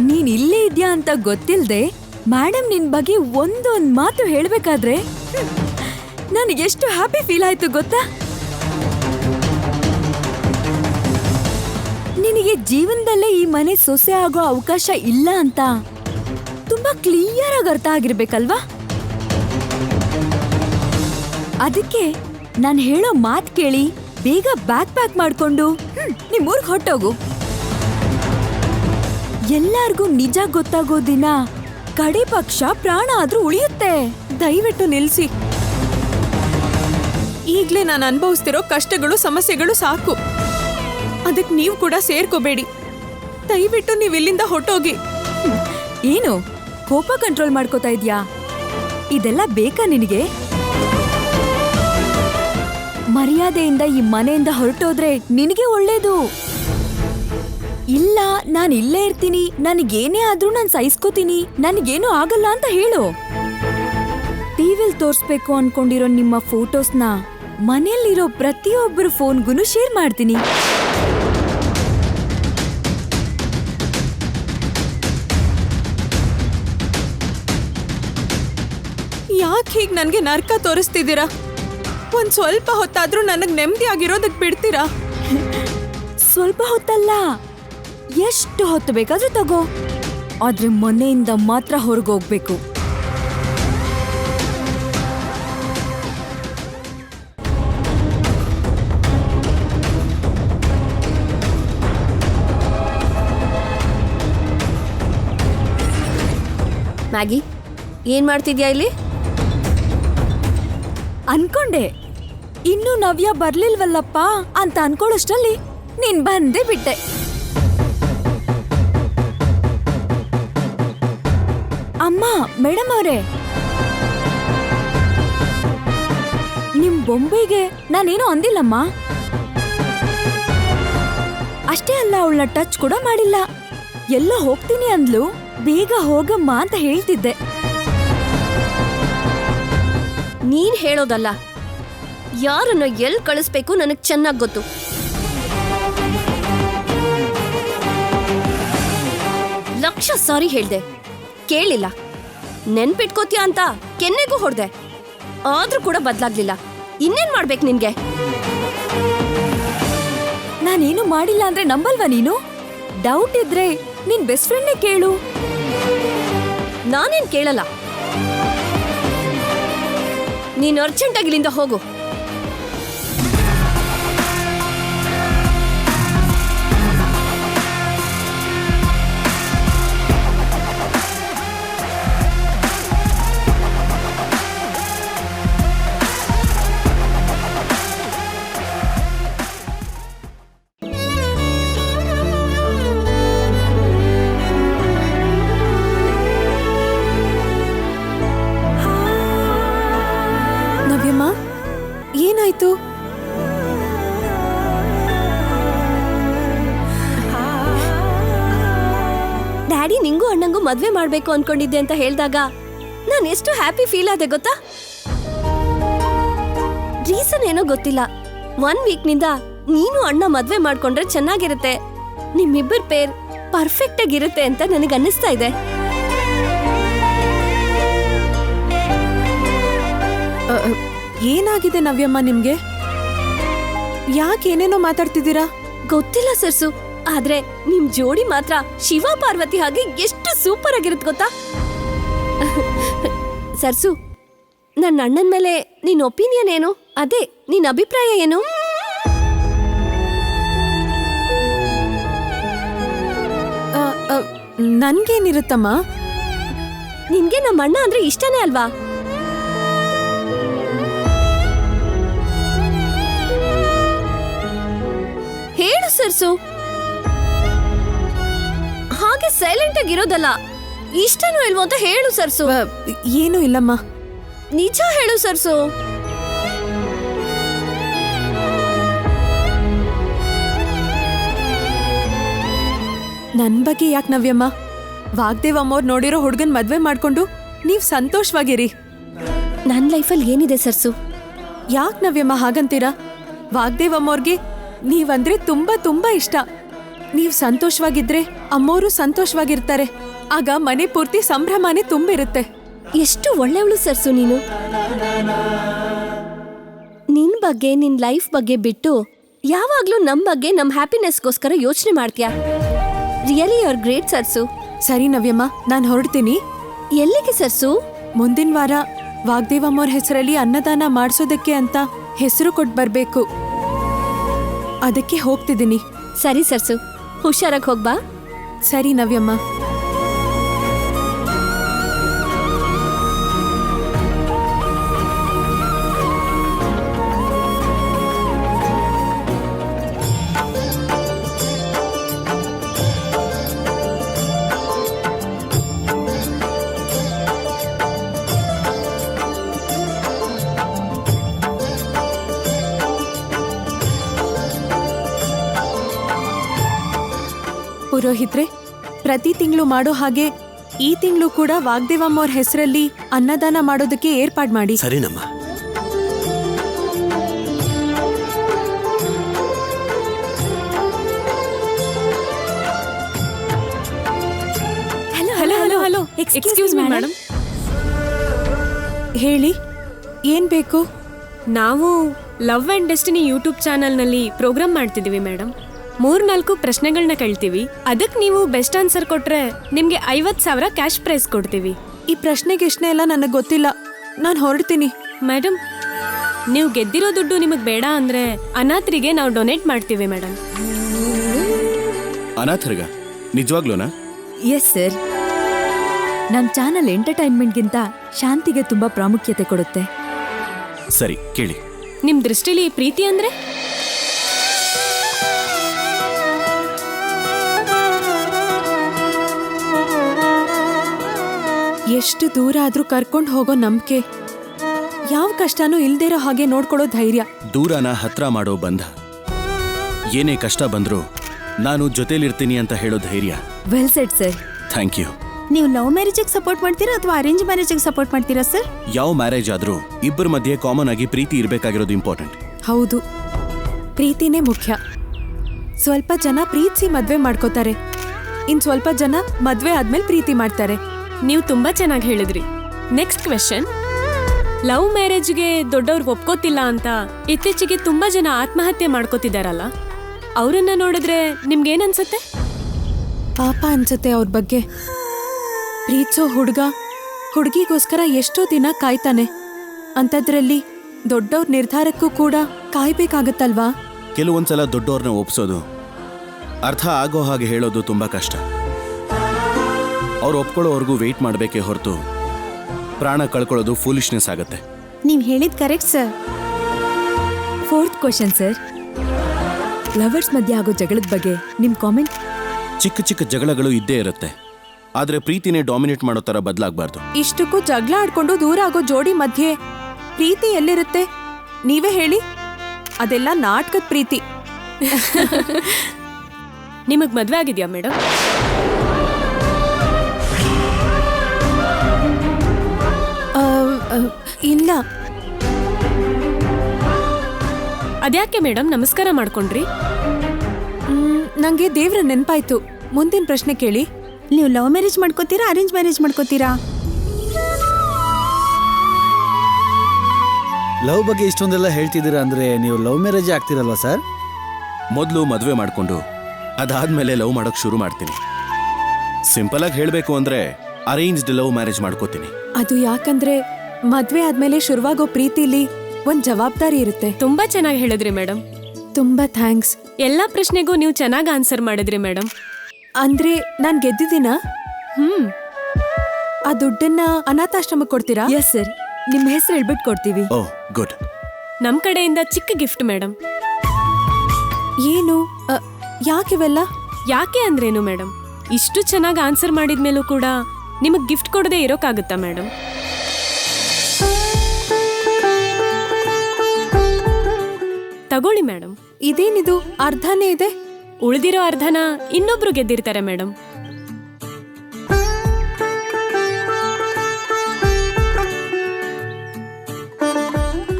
ನೀನ್ ಇಲ್ಲೇ ಇದ್ಯಾ ಅಂತ ಗೊತ್ತಿಲ್ದೆ ಮೇಡಮ್ ನಿನ್ ಬಗ್ಗೆ ಒಂದೊಂದ್ ಮಾತು ಹೇಳ್ಬೇಕಾದ್ರೆ ನನಗೆಷ್ಟು ಹ್ಯಾಪಿ ಫೀಲ್ ಆಯ್ತು ಗೊತ್ತಾ? ನಿನಗೆ ಜೀವನದಲ್ಲೇ ಈ ಮನೆ ಸೊಸೆ ಆಗೋ ಅವಕಾಶ ಇಲ್ಲ ಅಂತ ತುಂಬಾ ಕ್ಲಿಯರ್ ಆಗಿ ಅರ್ಥ ಆಗಿರ್ಬೇಕಲ್ವಾ? ಅದಕ್ಕೆ ನಾನ್ ಹೇಳೋ ಮಾತ್ ಕೇಳಿ ಬೇಗ ಬ್ಯಾಗ್ ಪ್ಯಾಕ್ ಮಾಡ್ಕೊಂಡು ನಿಮ್ಮೂರ್ಗ್ ಹೊಟ್ಟೋಗು. ಎಲ್ಲಾರ್ಗೂ ನಿಜ ಗೊತ್ತಾಗೋ ದಿನ ಕಡೆ ಪಕ್ಷ ಪ್ರಾಣ ಆದ್ರೂ ಉಳಿಯುತ್ತೆ. ದಯವಿಟ್ಟು ನಿಲ್ಸಿ. ಈಗ್ಲೇ ನಾನು ಅನುಭವಿಸ್ತಿರೋ ಕಷ್ಟಗಳು ಸಮಸ್ಯೆಗಳು ಸಾಕು. ಅದಕ್ಕೆ ನೀವು ಕೂಡ ಸೇರ್ಕೋಬೇಡಿ. ದಯವಿಟ್ಟು ನೀವು ಇಲ್ಲಿಂದ ಹೊಟ್ಟೋಗಿ. ಏನು ಕೋಪ ಕಂಟ್ರೋಲ್ ಮಾಡ್ಕೋತಾ ಇದ್ಯಾ? ಇದೆಲ್ಲ ಬೇಕಾ ನಿನಗೆ? ಮರ್ಯಾದೆಯಿಂದ ಈ ಮನೆಯಿಂದ ಹೊರಟೋದ್ರೆ ನಿನಗೆ ಒಳ್ಳೇದು. ಇಲ್ಲ ನಾನು ಇಲ್ಲೇ ಇರ್ತೀನಿ, ನನಗೇನೇ ಆದ್ರೂ ನಾನು ಸಹಿಸ್ಕೋತೀನಿ, ನನಗೇನು ಆಗಲ್ಲ ಅಂತ ಹೇಳು. ಟಿವಿಲ್ ತೋರ್ಸ್ಬೇಕು ಅನ್ಕೊಂಡಿರೋ ನಿಮ್ಮ ಫೋಟೋಸ್ನ ಮನೆಯಲ್ಲಿರೋ ಪ್ರತಿಯೊಬ್ಬರ ಫೋನ್ಗೂ ಶೇರ್ ಮಾಡ್ತೀನಿ. ಯಾಕೆ ಹೀಗೆ ನನಗೆ ನರ್ಕ ತೋರಿಸ್ತಿದ್ದೀರಾ? ಒಂದ್ ಸ್ವಲ್ಪ ಹೊತ್ತಾದ್ರೂ ನನಗ್ ನೆಮ್ಮದಿ ಆಗಿರೋದಕ್ ಬಿಡ್ತೀರಾ? ಸ್ವಲ್ಪ ಹೊತ್ತಲ್ಲ, ಎಷ್ಟು ಹೊತ್ತು ಬೇಕಾದ್ರೂ ತಗೋ, ಆದ್ರೆ ಮನೆಯಿಂದ ಮಾತ್ರ ಹೊರಗೋಗ್ಬೇಕು. ಮ್ಯಾಗಿ, ಏನ್ ಮಾಡ್ತಿದ್ಯಾ ಇಲ್ಲಿ? ಅನ್ಕೊಂಡೆ ಇನ್ನು ನವ್ಯ ಬರ್ಲಿಲ್ವಲ್ಲಪ್ಪ ಅಂತ ಅನ್ಕೊಳ್ಳೋಷ್ಟರಲ್ಲಿ ನೀನ್ ಬಂದೇ ಬಿಟ್ಟೆ. ಅಮ್ಮ, ಮೇಡಮ್ ಅವರೇ, ನಿಮ್ ಬೊಂಬೆಗೆ ನಾನೇನೋ ಅಂದಿಲ್ಲಮ್ಮ. ಅಷ್ಟೇ ಅಲ್ಲ, ಅವಳನ್ನ ಟಚ್ ಕೂಡ ಮಾಡಿಲ್ಲ. ಎಲ್ಲೋ ಹೋಗ್ತೀನಿ ಅಂದ್ಲು, ಬೇಗ ಹೋಗಮ್ಮ ಅಂತ ಹೇಳ್ತಿದ್ದೆ. ನೀನ್ ಹೇಳೋದಲ್ಲ, ಯಾರನ್ನ ಎಲ್ ಕಳಿಸ್ಬೇಕು ನನಗ್ ಚೆನ್ನಾಗ್ ಗೊತ್ತು. ಲಕ್ಷ ಸಾರಿ ಹೇಳ್ದೆ, ಕೇಳಿಲ್ಲ. ನೆನ್ಪಿಟ್ಕೋತೀಯ ಅಂತ ಕೆನ್ನೆಗೂ ಹೊಡ್ದೆ, ಆದ್ರೂ ಕೂಡ ಬದ್ಲಾಗ್ಲಿಲ್ಲ. ಇನ್ನೇನ್ ಮಾಡ್ಬೇಕು ನಿನ್ಗೆ? ನಾನೇನು ಮಾಡಿಲ್ಲ ಅಂದ್ರೆ ನಂಬಲ್ವಾ ನೀನು? ಡೌಟ್ ಇದ್ರೆ ನಿನ್ ಬೆಸ್ಟ್ ಫ್ರೆಂಡ್ನೇ ಕೇಳು. ನಾನೇನ್ ಕೇಳಲ್ಲ. ನೀನ್ ಅರ್ಜೆಂಟಾಗಿ ಇಲ್ಲಿಂದ ಹೋಗು. ಏನಾಯ್ತು? ಡ್ಯಾಡಿ ನಿಂಗೂ ಅಣ್ಣಂಗೂ ಮದ್ವೆ ಮಾಡ್ಬೇಕು ಅನ್ಕೊಂಡಿದ್ದೆ ಅಂತ ಹೇಳಿದಾಗ ನಾನು ಎಷ್ಟು ಹ್ಯಾಪಿ ಫೀಲ್ ಆದೆ ಗೊತ್ತಾ? ರೀಸನ್ ಏನೋ ಗೊತ್ತಿಲ್ಲ, 1 ವೀಕ್ನಿಂದ ನೀನು ಅಣ್ಣ ಮದ್ವೆ ಮಾಡ್ಕೊಂಡ್ರೆ ಚೆನ್ನಾಗಿರುತ್ತೆ, ನಿಮ್ಮಿಬ್ಬರ ಪೇರ್ ಪರ್ಫೆಕ್ಟ್ ಆಗಿರುತ್ತೆ ಅಂತ ನನಗೆ ಅನ್ನಿಸ್ತಾ ಇದೆ. ಏನಾಗಿದೆ ನವ್ಯಮ್ಮ ನಿಮ್ಗೆ? ಯಾಕೆ ಏನೇನೋ ಮಾತಾಡ್ತಿದ್ದೀರಾ? ಗೊತ್ತಿಲ್ಲ ಸರ್ಸು, ಆದ್ರೆ ನಿಮ್ ಜೋಡಿ ಮಾತ್ರ ಶಿವ ಪಾರ್ವತಿ ಹಾಗೆ ಎಷ್ಟು ಸೂಪರ್ ಆಗಿರುತ್ತೆ ಗೊತ್ತಾ? ಸರ್ಸು, ನನ್ನ ಅಣ್ಣನ ಮೇಲೆ ನಿನ್ ಒಪಿನಿಯನ್ ಏನು? ಅದೇ ನಿನ್ ಅಭಿಪ್ರಾಯ ಏನು? ನನ್ಗೇನಿರುತ್ತಮ್ಮ? ನಿನ್ಗೆ ನಮ್ಮ ಅಣ್ಣ ಅಂದ್ರೆ ಇಷ್ಟನೇ ಅಲ್ವಾ? ಹೇಳು ಸರ್ಸು, ಹಾಗೆ ಸೈಲೆಂಟ್ ಆಗಿರೋದಲ್ಲ. ಇಷ್ಟನೂ ಇಲ್ವೋ ಅಂತ ಹೇಳು ಸರ್ಸು. ಏನೂ ಇಲ್ಲಮ್ಮ. ನಿಜ ಹೇಳು ಸರ್ಸು. ನನ್ ಬಗ್ಗೆ ಯಾಕೆ ನವ್ಯಮ್ಮ? ವಾಗ್ದೇವ್ ಅಮ್ಮವ್ರು ನೋಡಿರೋ ಹುಡ್ಗನ್ ಮದ್ವೆ ಮಾಡ್ಕೊಂಡು ನೀವ್ ಸಂತೋಷವಾಗಿರಿ. ನನ್ ಲೈಫಲ್ಲಿ ಏನಿದೆ ಸರ್ಸು? ಯಾಕೆ ನವ್ಯಮ್ಮ ಹಾಗಂತೀರಾ? ವಾಗ್ದೇವ್ ಅಮ್ಮವ್ರಿಗೆ ನೀವಂದ್ರೆ ತುಂಬಾ ತುಂಬಾ ಇಷ್ಟ. ನೀವ್ ಸಂತೋಷವಾಗಿದ್ರೆ ಅಮ್ಮೋರು ಸಂತೋಷವಾಗಿರ್ತಾರೆ. ಆಗ ಮನೆ ಪೂರ್ತಿ ಸಂಭ್ರಮನೇ ತುಂಬಿರುತ್ತೆ. ಎಷ್ಟು ಒಳ್ಳೆಯವಳು ಸರ್ಸು ನೀನು. ನಿನ್ ಬಗ್ಗೆ, ನಿನ್ ಲೈಫ್ ಬಗ್ಗೆ ಬಿಟ್ಟು ಯಾವಾಗ್ಲೂ ನಮ್ ಬಗ್ಗೆ, ನಮ್ ಹ್ಯಾಪಿನೆಸ್ಗೋಸ್ಕರ ಯೋಚನೆ ಮಾಡ್ತೀಯಾ. ರಿಯಲಿ ಯು ಆರ್ ಗ್ರೇಟ್ ಸರ್ಸು. ಸರಿ ನವ್ಯಮ್ಮ, ನಾನ್ ಹೊರಡ್ತೀನಿ. ಎಲ್ಲಿಗೆ ಸರ್ಸು? ಮುಂದಿನ ವಾರ ವಾಗ್ದೇವಮ್ಮವ್ರ ಹೆಸರಲ್ಲಿ ಅನ್ನದಾನ ಮಾಡಿಸೋದಕ್ಕೆ ಅಂತ ಹೆಸರು ಕೊಟ್ಟು ಬರ್ಬೇಕು. ಅದಕ್ಕೆ ಹೋಗ್ತಿದ್ದೀನಿ. ಸರಿ ಸರ್ಸು, ಹುಷಾರಾಗಿ ಹೋಗ್ಬಾ. ಸರಿ ನವ್ಯಮ್ಮ. ಪುರೋಹಿತ್ರೆ, ಪ್ರತಿ ತಿಂಗಳು ಮಾಡೋ ಹಾಗೆ ಈ ತಿಂಗಳು ಕೂಡ ವಾಗ್ದೇವಮ್ಮವ್ರ ಹೆಸರಲ್ಲಿ ಅನ್ನದಾನ ಮಾಡೋದಕ್ಕೆ ಏರ್ಪಾಡು ಮಾಡಿ. ಸರಿನಮ್ಮ. Hello hello hello, excuse me madam. ಹೇಳಿ, ಏನ್ ಬೇಕು? ನಾವು ಲವ್ ಆ್ಯಂಡ್ ಡೆಸ್ಟಿನಿ ಯೂಟ್ಯೂಬ್ ಚಾನಲ್ನಲ್ಲಿ ಪ್ರೋಗ್ರಾಮ್ ಮಾಡ್ತಿದ್ದೀವಿ ಮೇಡಮ್. 3-4 ಪ್ರಶ್ನೆಗಳನ್ನ ಕೇಳ್ತೀವಿ. ಅದಕ್ಕೆ ನೀವು ಬೆಸ್ಟ್ ಆನ್ಸರ್ ಕೊಟ್ರೆ ನಿಮ್ಗೆ 50,000 ಕ್ಯಾಶ್ ಪ್ರೈಸ್ ಕೊಡ್ತೀವಿ. ಈ ಪ್ರಶ್ನೆಗೆ ಎಷ್ಟನೇ ಎಲ್ಲ ನನಗೆ ಗೊತ್ತಿಲ್ಲ. ನಾನು ಹೊರಡ್ತೀನಿ. ಮೇಡಮ್, ನೀವು ಗೆದ್ದಿರೋ ದುಡ್ಡು ನಿಮಗೆ ಬೇಡ ಅಂದ್ರೆ ಅನಾಥರಿಗೆ ನಾವು ಡೊನೇಟ್ ಮಾಡ್ತೀವಿ ಮೇಡಮ್. ಅನಾಥರಿಗ? ನಿಜವಾಗ್ಲೂನಾ? Yes sir. ನಮ್ ಚಾನಲ್ ಎಂಟರ್ಟೈನ್ಮೆಂಟ್ಗಿಂತ ಶಾಂತಿಗೆ ತುಂಬಾ ಪ್ರಾಮುಖ್ಯತೆ ಕೊಡುತ್ತೆ. ಸರಿ, ಕೇಳಿ. ನಿಮ್ ದೃಷ್ಟಿಲಿ ಪ್ರೀತಿ ಅಂದ್ರೆ? ಎಷ್ಟು ದೂರ ಆದ್ರೂ ಕರ್ಕೊಂಡು ಹೋಗೋ ನಂಬಿಕೆ, ಯಾವ ಕಷ್ಟನೂ ಇಲ್ದಿರೋ ಹಾಗೆ ನೋಡ್ಕೊಳ್ಳೋ ಧೈರ್ಯ. ದೂರನ ಹತ್ರ ಮಾಡೋ ಬಂಧ. ಏನೇ ಕಷ್ಟ ಬಂದ್ರೂ ನಾನು ಜೊತೆಲಿರ್ತೀನಿ ಅಂತ ಹೇಳೋ ಧೈರ್ಯ. Well said sir. Thank you. ನೀವು ಲವ್ ಮ್ಯಾರೇಜಿಗೆ ಸಪೋರ್ಟ್ ಮಾಡ್ತೀರಾ ಅಥವಾ ಅರೇಂಜ್ ಮ್ಯಾರೇಜಿಗೆ ಸಪೋರ್ಟ್ ಮಾಡ್ತೀರಾ ಸರ್? ಯಾವ ಮ್ಯಾರೇಜ್ ಆದ್ರೂ ಇಬ್ಬರ ಮಧ್ಯೆ ಕಾಮನ್ ಆಗಿ ಪ್ರೀತಿ ಇರಬೇಕಾಗಿರೋದು ಇಂಪಾರ್ಟೆಂಟ್. ಹೌದು, ಪ್ರೀತಿನೇ ಮುಖ್ಯ. ಸ್ವಲ್ಪ ಜನ ಪ್ರೀತಿಸಿ ಮದ್ವೆ ಮಾಡ್ಕೋತಾರೆ, ಇನ್ ಸ್ವಲ್ಪ ಜನ ಮದ್ವೆ ಆದ್ಮೇಲೆ ಪ್ರೀತಿ ಮಾಡ್ತಾರೆ. ನೀವು ತುಂಬಾ ಚೆನ್ನಾಗಿ ಹೇಳಿದ್ರಿ. Next question. ಲವ್ ಮ್ಯಾರೇಜ್ಗೆ ದೊಡ್ಡವ್ರು ಒಪ್ಕೋತಿಲ್ಲ ಅಂತ ಇತ್ತೀಚೆಗೆ ತುಂಬಾ ಜನ ಆತ್ಮಹತ್ಯೆ ಮಾಡ್ಕೋತಿದಾರಲ್ಲ, ಅವರನ್ನ ನೋಡಿದ್ರೆ ನಿಮ್ಗೇನನ್ಸುತ್ತೆ? ಪಾಪ ಅನ್ಸುತ್ತೆ ಅವ್ರ ಬಗ್ಗೆ. ಪ್ರೀತಿಸೋ ಹುಡುಗಿಗೋಸ್ಕರ ಎಷ್ಟೋ ದಿನ ಕಾಯ್ತಾನೆ. ಅಂಥದ್ರಲ್ಲಿ ದೊಡ್ಡವ್ರ ನಿರ್ಧಾರಕ್ಕೂ ಕೂಡ ಕಾಯ್ಬೇಕಾಗತ್ತಲ್ವಾ? ಕೆಲವೊಂದ್ಸಲ ದೊಡ್ಡವ್ರನ್ನ ಒಪ್ಸೋದು, ಅರ್ಥ ಆಗೋ ಹಾಗೆ ಹೇಳೋದು ತುಂಬಾ ಕಷ್ಟ. ಅವ್ರು ಒಪ್ಕೊಳ್ಳೋವರೆಗೂ ವೆಯ್ಟ್ ಮಾಡಬೇಕೇ ಹೊರತು ಪ್ರಾಣ ಕಳ್ಕೊಳ್ಳೋದು ಫೂಲಿಶ್ನೆಸ್ ಆಗತ್ತೆ. ನೀವು ಹೇಳಿದ್ correct sir. 4th question sir. Lovers ಮಧ್ಯೆ ಆಗೋ ಜಗಳದ ಬಗ್ಗೆ ನಿಮ್ ಕಾಮೆಂಟ್? ಚಿಕ್ಕ ಚಿಕ್ಕ ಜಗಳಗಳು ಇದ್ದೇ ಇರುತ್ತೆ, ಆದ್ರೆ ಪ್ರೀತಿನೇ ಡಾಮಿನೇಟ್ ಮಾಡೋ ತರ ಬದಲಾಗಬಾರ್ದು. ಇಷ್ಟಕ್ಕೂ ಜಗಳ ಆಡ್ಕೊಂಡು ದೂರ ಆಗೋ ಜೋಡಿ ಮಧ್ಯೆ ಪ್ರೀತಿ ಎಲ್ಲಿರುತ್ತೆ? ನೀವೇ ಹೇಳಿ. ಅದೆಲ್ಲ ನಾಟಕದ ಪ್ರೀತಿ. ನಿಮಗ್ ಮದ್ವೆ ಆಗಿದ್ಯಾ ಮೇಡಮ್? ಆ, ಆ, ಇಲ್ಲ. ಅದ್ಯಾಕೆ ಮೇಡಮ್ ನಮಸ್ಕಾರ ಮಾಡ್ಕೊಂಡ್ರಿ? ನಂಗೆ ದೇವ್ರ ನೆನ್ಪಾಯ್ತು. ಮುಂದಿನ ಪ್ರಶ್ನೆ ಕೇಳಿ. ನೀವು ಲವ್ ಮ್ಯಾರೇಜ್ ಮಾಡ್ಕೋತೀರಾ, ಅರೇಂಜ್ ಮ್ಯಾರೇಜ್ ಮಾಡ್ಕೋತೀರಾ? ಲವ್ ಬಗ್ಗೆ ಇಷ್ಟೊಂದೆಲ್ಲ ಹೇಳ್ತಿದ್ದೀರಾ ಅಂದ್ರೆ ನೀವು ಲವ್ ಮ್ಯಾರೇಜ್ ಆಗ್ತಿರಲ್ವಾ ಸರ್? ಮೊದಲು ಮದುವೆ ಮಾಡಿಕೊಂಡು ಅದಾದ್ಮೇಲೆ ಲವ್ ಮಾಡೋಕೆ ಶುರು ಮಾಡ್ತೀನಿ. ಸಿಂಪಲ್ ಆಗಿ ಹೇಳಬೇಕು ಅಂದ್ರೆ ಅರೇಂಜ್ಡ್ ಲವ್ ಮ್ಯಾರೇಜ್ ಮಾಡ್ಕೋತೀನಿ. ಅದು ಯಾಕಂದ್ರೆ ಮದ್ವೆ ಆದ್ಮೇಲೆ ಶುರುವಾಗೋ ಪ್ರೀತಿಲಿ ಒಂದ್ ಜವಾಬ್ದಾರಿ ಇರುತ್ತೆ. ತುಂಬಾ ಚೆನ್ನಾಗಿ ಹೇಳಿದ್ರಿ ಮೇಡಮ್. ತುಂಬಾ ಥ್ಯಾಂಕ್ಸ್. ಎಲ್ಲಾ ಪ್ರಶ್ನೆಗೂ ನೀವು ಚೆನ್ನಾಗಿ ಆನ್ಸರ್ ಮಾಡಿದ್ರಿ ಮೇಡಮ್. ಅಂದ್ರೆ ನಾನ್ ಗೆದ್ದಿದ್ದೀನ? ಆ ದುಡ್ಡನ್ನ ಅನಾಥಾಶ್ರಮಕ್ಕೆ ಕೊಡ್ತೀರಾ? ಎಸ್ ಸರ್, ನಿಮ್ಮ ಹೆಸರು ಹೇಳ್ಬಿಟ್ಟು ಕೊಡ್ತೀವಿ. ಓ ಗುಡ್. ನಮ್ ಕಡೆಯಿಂದ ಚಿಕ್ಕ ಗಿಫ್ಟ್ ಮೇಡಮ್. ಏನು? ಯಾಕಿವೆಲ್ಲ? ಯಾಕೆ ಅಂದ್ರೇನು ಮೇಡಮ್? ಇಷ್ಟು ಚೆನ್ನಾಗಿ ಆನ್ಸರ್ ಮಾಡಿದ್ಮೇಲೂ ಕೂಡ ನಿಮಗ್ ಗಿಫ್ಟ್ ಕೊಡದೆ ಇರೋಕ್ಕಾಗುತ್ತಾ ಮೇಡಮ್? ತಗೊಳ್ಳಿ ಮೇಡಮ್. ಇದೇನಿದು? ಅರ್ಧನೇ ಇದೆ. ಉಳಿದಿರೋ ಅರ್ಧನ ಇನ್ನೊಬ್ರು ಗೆದ್ದಿರ್ತಾರೆ ಮೇಡಮ್.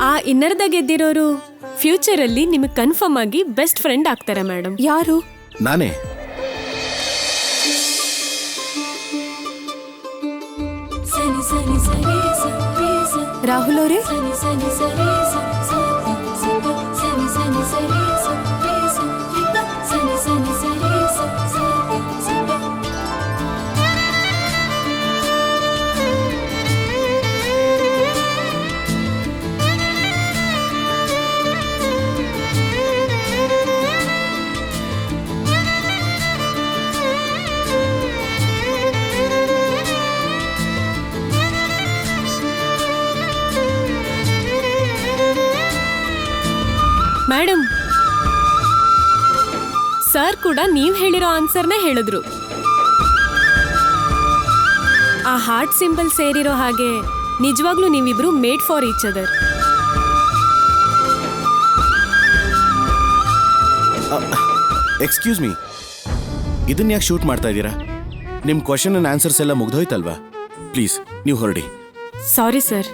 ಆ ಇನ್ನರ್ಧ ಗೆದ್ದಿರೋರು ಫ್ಯೂಚರ್ ಅಲ್ಲಿ ನಿಮಗೆ ಕನ್ಫರ್ಮ್ ಆಗಿ ಬೆಸ್ಟ್ ಫ್ರೆಂಡ್ ಆಗ್ತಾರೆ ಮೇಡಮ್. ಯಾರು? ನಾನೇ. ರಾಹುಲ್ ಅವರೇ, ಮೇಡಮ್, ಸರ್ ಕೂಡ ನೀವ್ ಹೇಳಿರೋ ಆನ್ಸರ್ನೇ ಹೇಳಿದ್ರು. ಆ ಹಾರ್ಟ್ ಸಿಂಬಲ್ ಸೇರಿರೋ ಹಾಗೆ ನಿಜವಾಗ್ಲೂ ನೀವಿಬ್ರು made for each other. Excuse me, ಇದನ್ನ ಯಾಕೆ ಶೂಟ್ ಮಾಡ್ತಾ ಇದ್ದೀರಾ? ನಿಮ್ಮ ಕ್ವಶನ್ ಅಂಡ್ ಆನ್ಸರ್ಸ್ ಎಲ್ಲ ಮುಗ್ದೋಯ್ತಲ್ವಾ? ಪ್ಲೀಸ್ ನೀವು ಹೊರಡಿ. Sorry sir.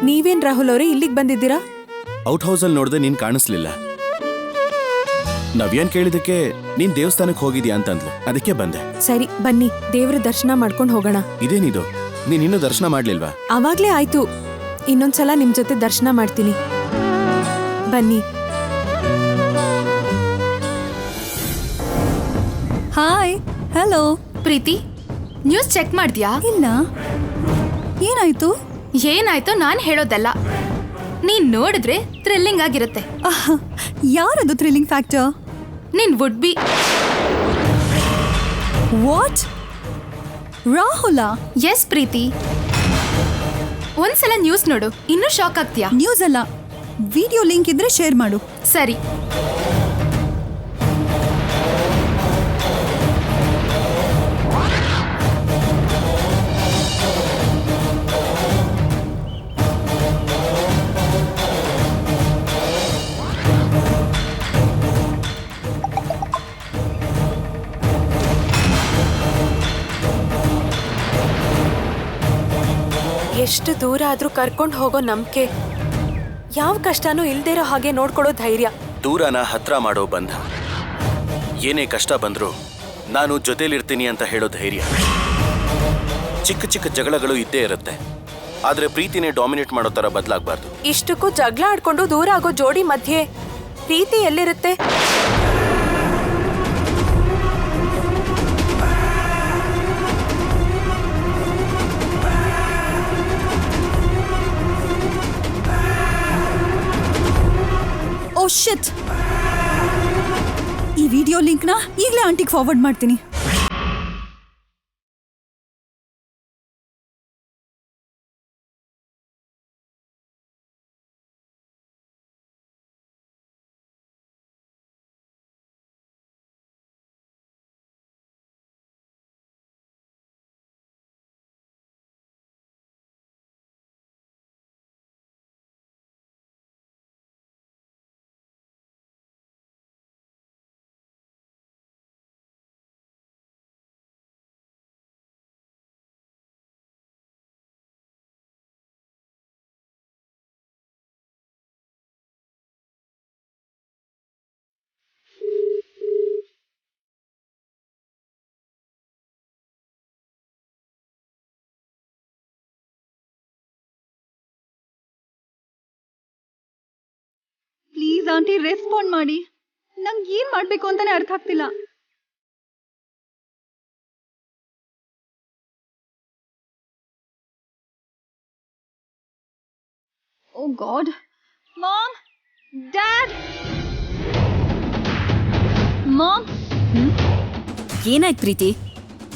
ನೀವೇನ್ ರಾಹುಲ್ ಅವರೇ ಇಲ್ಲಿಗೆ ಬಂದಿದ್ದೀರಾ? ಔಟ್ ಹೌಸಲ್ಲಿ ನೋಡಿದೆ ನೀನ್ ಕಾಣಿಸ್ಲಿಲ್ಲ. ನವ್ಯನ್ ಕೇಳಿದಕ್ಕೆ ನೀನ್ ದೇವಸ್ಥಾನಕ್ಕೆ ಹೋಗಿದ್ಯಾ ಅಂತಂದ್ಲು, ಅದಕ್ಕೆ ಬಂದೆ. ಸರಿ ಬನ್ನಿ, ದೇವ್ರ ದರ್ಶನ ಮಾಡ್ಕೊಂಡು ಹೋಗೋಣ. ಇದೇನಿದು, ನೀನ್ ಇನ್ನೂ ದರ್ಶನ ಮಾಡ್ಲಿಲ್ವಾ? ಅವಾಗ್ಲೇ ಆಯ್ತು, ಇನ್ನೊಂದ್ಸಲ ನಿಮ್ ಜೊತೆ ದರ್ಶನ ಮಾಡ್ತೀನಿ. ಬನ್ನಿ. Hi, hello. Preethi, news check ಮಾಡ್ದ್ಯಾ? ಇಲ್ಲ, ಏನಾಯ್ತು? ಏನಾಯ್ತು ನಾನ್ ಹೇಳೋದಲ್ಲ, ನೀನ್ ನೋಡಿದ್ರೆ ಥ್ರಿಲ್ಲಿಂಗ್ ಆಗಿರುತ್ತೆ. ಯಾರದು ಥ್ರಿಲ್ಲಿಂಗ್ ಫ್ಯಾಕ್ಟರ್? ನಿನ್ ವುಡ್ ಬಿ. ವಾಟ್? ರಾಹುಲ? ಎಸ್ ಪ್ರೀತಿ, ಒಂದ್ಸಲ ನ್ಯೂಸ್ ನೋಡು, ಇನ್ನೂ ಶಾಕ್ ಆಗ್ತೀಯಾ? ನ್ಯೂಸ್ ಅಲ್ಲ, ವಿಡಿಯೋ ಲಿಂಕ್ ಇದ್ರೆ ಶೇರ್ ಮಾಡು. ಸರಿ. ಎಷ್ಟು ದೂರ ಆದ್ರೂ ಕರ್ಕೊಂಡು ಹೋಗೋ ನಂಬಿಕೆ, ಯಾವ ಕಷ್ಟನೂ ಇಲ್ದಿರೋ ಹಾಗೆ ನೋಡ್ಕೊಳ್ಳೋ ಧೈರ್ಯ. ದೂರನ ಹತ್ರ ಮಾಡೋ ಬಂಧ, ಏನೇ ಕಷ್ಟ ಬಂದ್ರೂ ನಾನು ಜೊತೆಲಿರ್ತೀನಿ ಅಂತ ಹೇಳೋ ಧೈರ್ಯ. ಚಿಕ್ಕ ಚಿಕ್ಕ ಜಗಳಗಳು ಇದ್ದೇ ಇರುತ್ತೆ, ಆದ್ರೆ ಪ್ರೀತಿನೇ ಡಾಮಿನೇಟ್ ಮಾಡೋ ತರ ಬದಲಾಗಬಾರ್ದು. ಇಷ್ಟಕ್ಕೂ ಜಗಳ ಆಡ್ಕೊಂಡು ದೂರ ಆಗೋ ಜೋಡಿ ಮಧ್ಯೆ ಪ್ರೀತಿ ಎಲ್ಲಿರುತ್ತೆ? ಓ ಶಿಟ್! ಈ ವಿಡಿಯೋ ಲಿಂಕ್ನ ಈಗಲೇ ಆಂಟಿಗೆ ಫಾರ್ವರ್ಡ್ ಮಾಡ್ತೀನಿ. ಪ್ಲೀಸ್ ಆಂಟಿ ರೆಸ್ಪಾಂಡ್ ಮಾಡಿ. ನಂಗೆ ಏನ್ ಮಾಡ್ಬೇಕು ಅಂತಾನೆ ಅರ್ಥ ಆಗ್ತಿಲ್ಲ. Oh God. Mom, dad, mom. ಏನಾಯ್ತು ಪ್ರೀತಿ?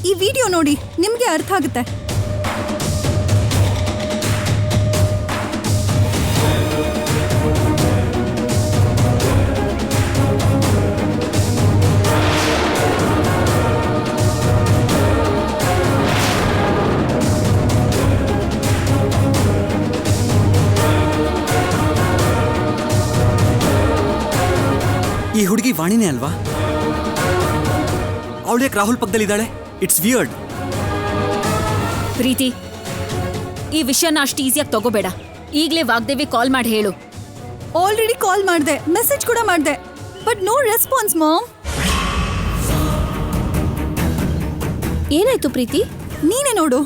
ಈ ವಿಡಿಯೋ ನೋಡಿ, ನಿಮ್ಗೆ ಅರ್ಥ ಆಗುತ್ತೆ. ಈ ಹುಡುಗಿ ವಾಣಿನೇ ಅಲ್ವಾ? ಅವಳು ಯಾಕೆ ರಾಹುಲ್ ಪಕ್ಕದಲ್ಲಿದ್ದಾಳೆ? It's weird. ಪ್ರೀತಿ, ಈ ವಿಷಯನ ಅಷ್ಟು ಈಸಿಯಾಗಿ ತಗೋಬೇಡ. ಈಗಲೇ ವಾಗ್ದೇವಿ ಕಾಲ್ ಮಾಡಿ ಹೇಳು. ಆಲ್ರೆಡಿ ಕಾಲ್ ಮಾಡಿದೆ, ಮೆಸೇಜ್ ಕೂಡ ಮಾಡಿದೆ, ಬಟ್ ನೋ ರೆಸ್ಪಾನ್ಸ್ ಮಾಮ್. ಏನಾಯ್ತು ಪ್ರೀತಿ? ನೀನೇ ನೋಡು.